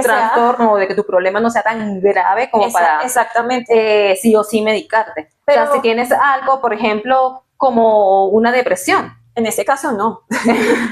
trastorno o de que tu problema no sea tan grave como para exactamente sí o sí medicarte. Pero, o sea, si tienes algo, por ejemplo, como una depresión. En ese caso no.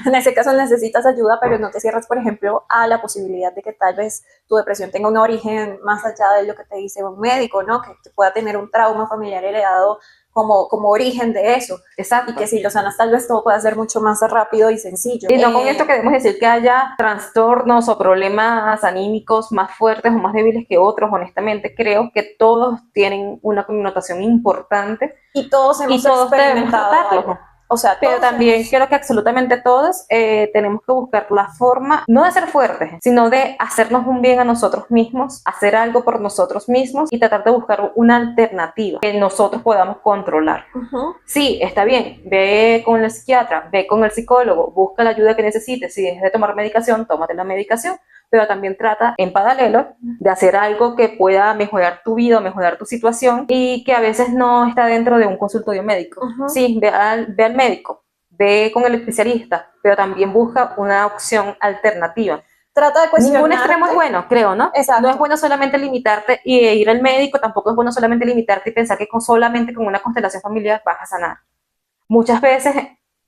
En ese caso necesitas ayuda, pero no te cierras, por ejemplo, a la posibilidad de que tal vez tu depresión tenga un origen más allá de lo que te dice un médico, ¿no? Que pueda tener un trauma familiar heredado como origen de eso. Exacto. Y que si lo sanas tal vez todo pueda ser mucho más rápido y sencillo. Y no con esto queremos decir que haya trastornos o problemas anímicos más fuertes o más débiles que otros. Honestamente, creo que todos tienen una connotación importante y todos hemos debemos experimentado tratarlos. algo. O sea, Pero también creo que absolutamente todos tenemos que buscar la forma, no de ser fuertes, sino de hacernos un bien a nosotros mismos, hacer algo por nosotros mismos y tratar de buscar una alternativa que nosotros podamos controlar. Sí, está bien, ve con el psiquiatra, ve con el psicólogo, busca la ayuda que necesites. Si es de tomar medicación, tómate la medicación, pero también trata en paralelo de hacer algo que pueda mejorar tu vida, mejorar tu situación y que a veces no está dentro de un consultorio médico. Sí, ve al médico, ve con el especialista, pero también busca una opción alternativa. Trata de cuestionarte. Ningún extremo es bueno, creo, ¿no? Exacto. No es bueno solamente limitarte y ir al médico, tampoco es bueno solamente limitarte y pensar que solamente con una constelación familiar vas a sanar. Muchas veces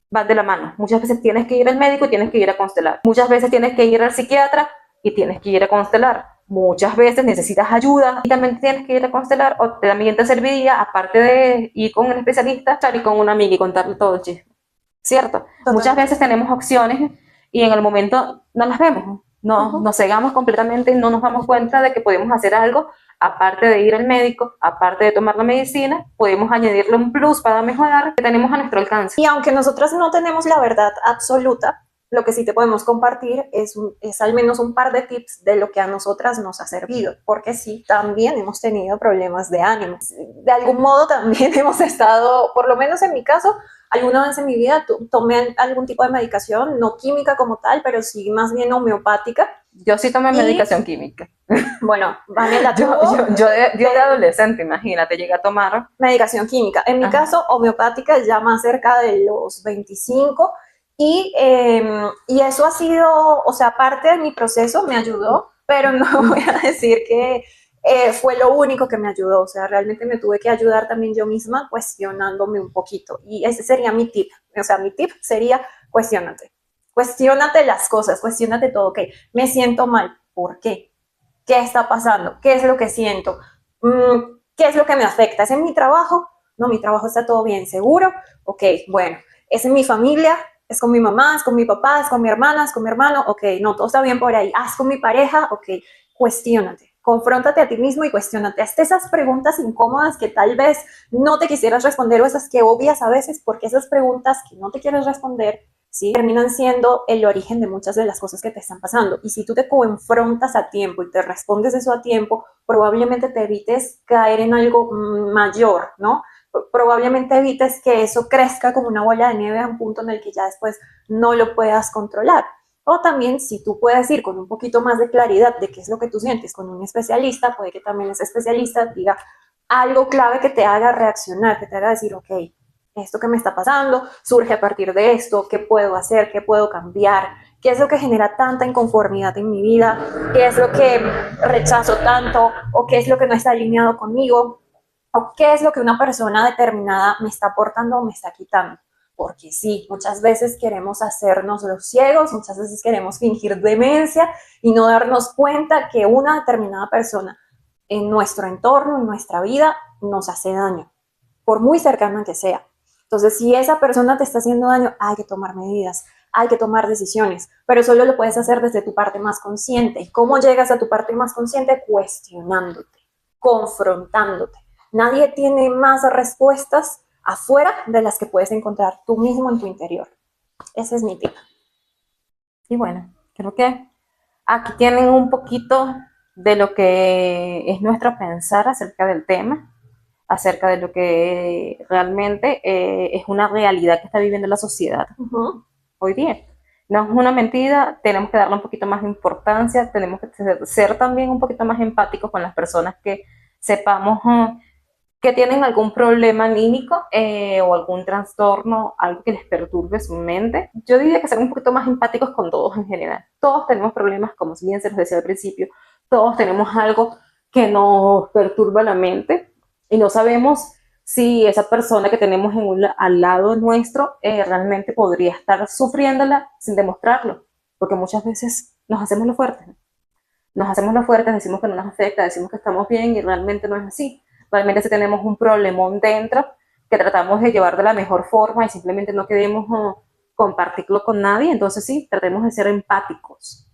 van de la mano, muchas veces tienes que ir al médico y tienes que ir a constelar. Muchas veces tienes que ir al psiquiatra y tienes que ir a constelar. Muchas veces necesitas ayuda y también tienes que ir a constelar, o también te serviría, aparte de ir con un especialista, estar con una amiga y contarle todo el chisme. ¿Cierto? Totalmente. Muchas veces tenemos opciones y en el momento no las vemos. Nos cegamos completamente y no nos damos cuenta de que podemos hacer algo, aparte de ir al médico, aparte de tomar la medicina, podemos añadirle un plus para mejorar que tenemos a nuestro alcance. Y aunque nosotras no tenemos la verdad absoluta, lo que sí te podemos compartir es al menos un par de tips de lo que a nosotras nos ha servido, porque sí, también hemos tenido problemas de ánimo. De algún modo también hemos estado, por lo menos en mi caso, alguna vez en mi vida tomé algún tipo de medicación, no química como tal, pero sí más bien homeopática. Yo sí tomé medicación química. Bueno, Vane la tuvo. Yo de adolescente, imagínate, llegué a tomar medicación química. En mi caso, homeopática ya más cerca de los 25. Y eso ha sido, o sea, parte de mi proceso me ayudó, pero no voy a decir que fue lo único que me ayudó. O sea, realmente me tuve que ayudar también yo misma cuestionándome un poquito. Y ese sería mi tip. O sea, mi tip sería cuestiónate. Cuestiónate las cosas, cuestiónate todo. Ok, me siento mal. ¿Por qué? ¿Qué está pasando? ¿Qué es lo que siento? ¿Qué es lo que me afecta? ¿Es en mi trabajo? No, mi trabajo está todo bien, ¿seguro? Ok, bueno. ¿Es en mi familia? ¿Es con mi mamá? ¿Es con mi papá? ¿Es con mi hermana? ¿Es con mi hermano? Ok, no, todo está bien por ahí. ¿Es con mi pareja? Ok, cuestiónate. Confróntate a ti mismo y cuestiónate. Hazte esas preguntas incómodas que tal vez no te quisieras responder o esas que obvias a veces, porque esas preguntas que no te quieres responder, ¿sí? Terminan siendo el origen de muchas de las cosas que te están pasando. Y si tú te confrontas a tiempo y te respondes eso a tiempo, probablemente te evites caer en algo mayor, ¿no? Probablemente evites que eso crezca como una bola de nieve a un punto en el que ya después no lo puedas controlar. O también, si tú puedes ir con un poquito más de claridad de qué es lo que tú sientes con un especialista, puede que también ese especialista diga algo clave que te haga reaccionar, que te haga decir, ok, esto que me está pasando surge a partir de esto, ¿qué puedo hacer? ¿Qué puedo cambiar? ¿Qué es lo que genera tanta inconformidad en mi vida? ¿Qué es lo que rechazo tanto? ¿O qué es lo que no está alineado conmigo? ¿O qué es lo que una persona determinada me está aportando o me está quitando? Porque sí, muchas veces queremos hacernos los ciegos, muchas veces queremos fingir demencia y no darnos cuenta que una determinada persona en nuestro entorno, en nuestra vida, nos hace daño, por muy cercana que sea. Entonces, si esa persona te está haciendo daño, hay que tomar medidas, hay que tomar decisiones, pero solo lo puedes hacer desde tu parte más consciente. ¿Cómo llegas a tu parte más consciente? Cuestionándote, confrontándote. Nadie tiene más respuestas afuera de las que puedes encontrar tú mismo en tu interior. Ese es mi tip. Y bueno, creo que aquí tienen un poquito de lo que es nuestro pensar acerca del tema, acerca de lo que realmente es una realidad que está viviendo la sociedad hoy día. No es una mentira, tenemos que darle un poquito más de importancia, tenemos que ser también un poquito más empáticos con las personas que sepamos que tienen algún problema anímico o algún trastorno, algo que les perturbe su mente. Yo diría que ser un poquito más empáticos con todos en general. Todos tenemos problemas, como bien se los decía al principio, todos tenemos algo que nos perturba la mente y no sabemos si esa persona que tenemos al lado nuestro realmente podría estar sufriéndola sin demostrarlo, porque muchas veces nos hacemos lo fuertes. Nos hacemos lo fuertes, decimos que no nos afecta, decimos que estamos bien y realmente no es así. Realmente si tenemos un problemón dentro que tratamos de llevar de la mejor forma y simplemente no queremos compartirlo con nadie. Entonces sí, tratemos de ser empáticos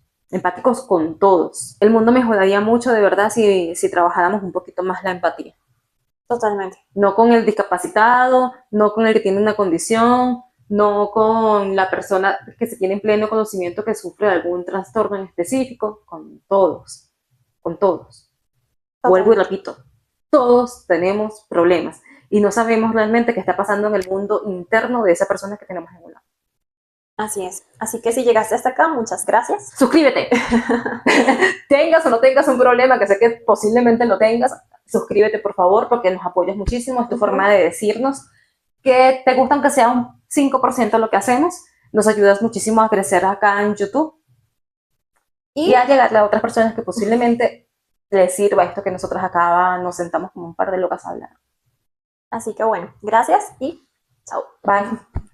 con todos. El mundo mejoraría mucho de verdad si trabajáramos un poquito más la empatía. Totalmente. No con el discapacitado, no con el que tiene una condición, no con la persona que se tiene en pleno conocimiento que sufre de algún trastorno en específico, con todos, con todos. Vuelvo y repito, todos tenemos problemas y no sabemos realmente qué está pasando en el mundo interno de esa persona que tenemos en un lado. Así es. Así que si llegaste hasta acá, muchas gracias. Suscríbete. Tengas o no tengas un problema, que sé que posiblemente lo tengas, suscríbete por favor porque nos apoyas muchísimo. Es tu forma de decirnos que te gusta, aunque sea un 5% lo que hacemos. Nos ayudas muchísimo a crecer acá en YouTube y a llegarle a otras personas que posiblemente les sirva esto que nosotros acá nos sentamos como un par de locas a hablar. Así que bueno, gracias y chao. Bye.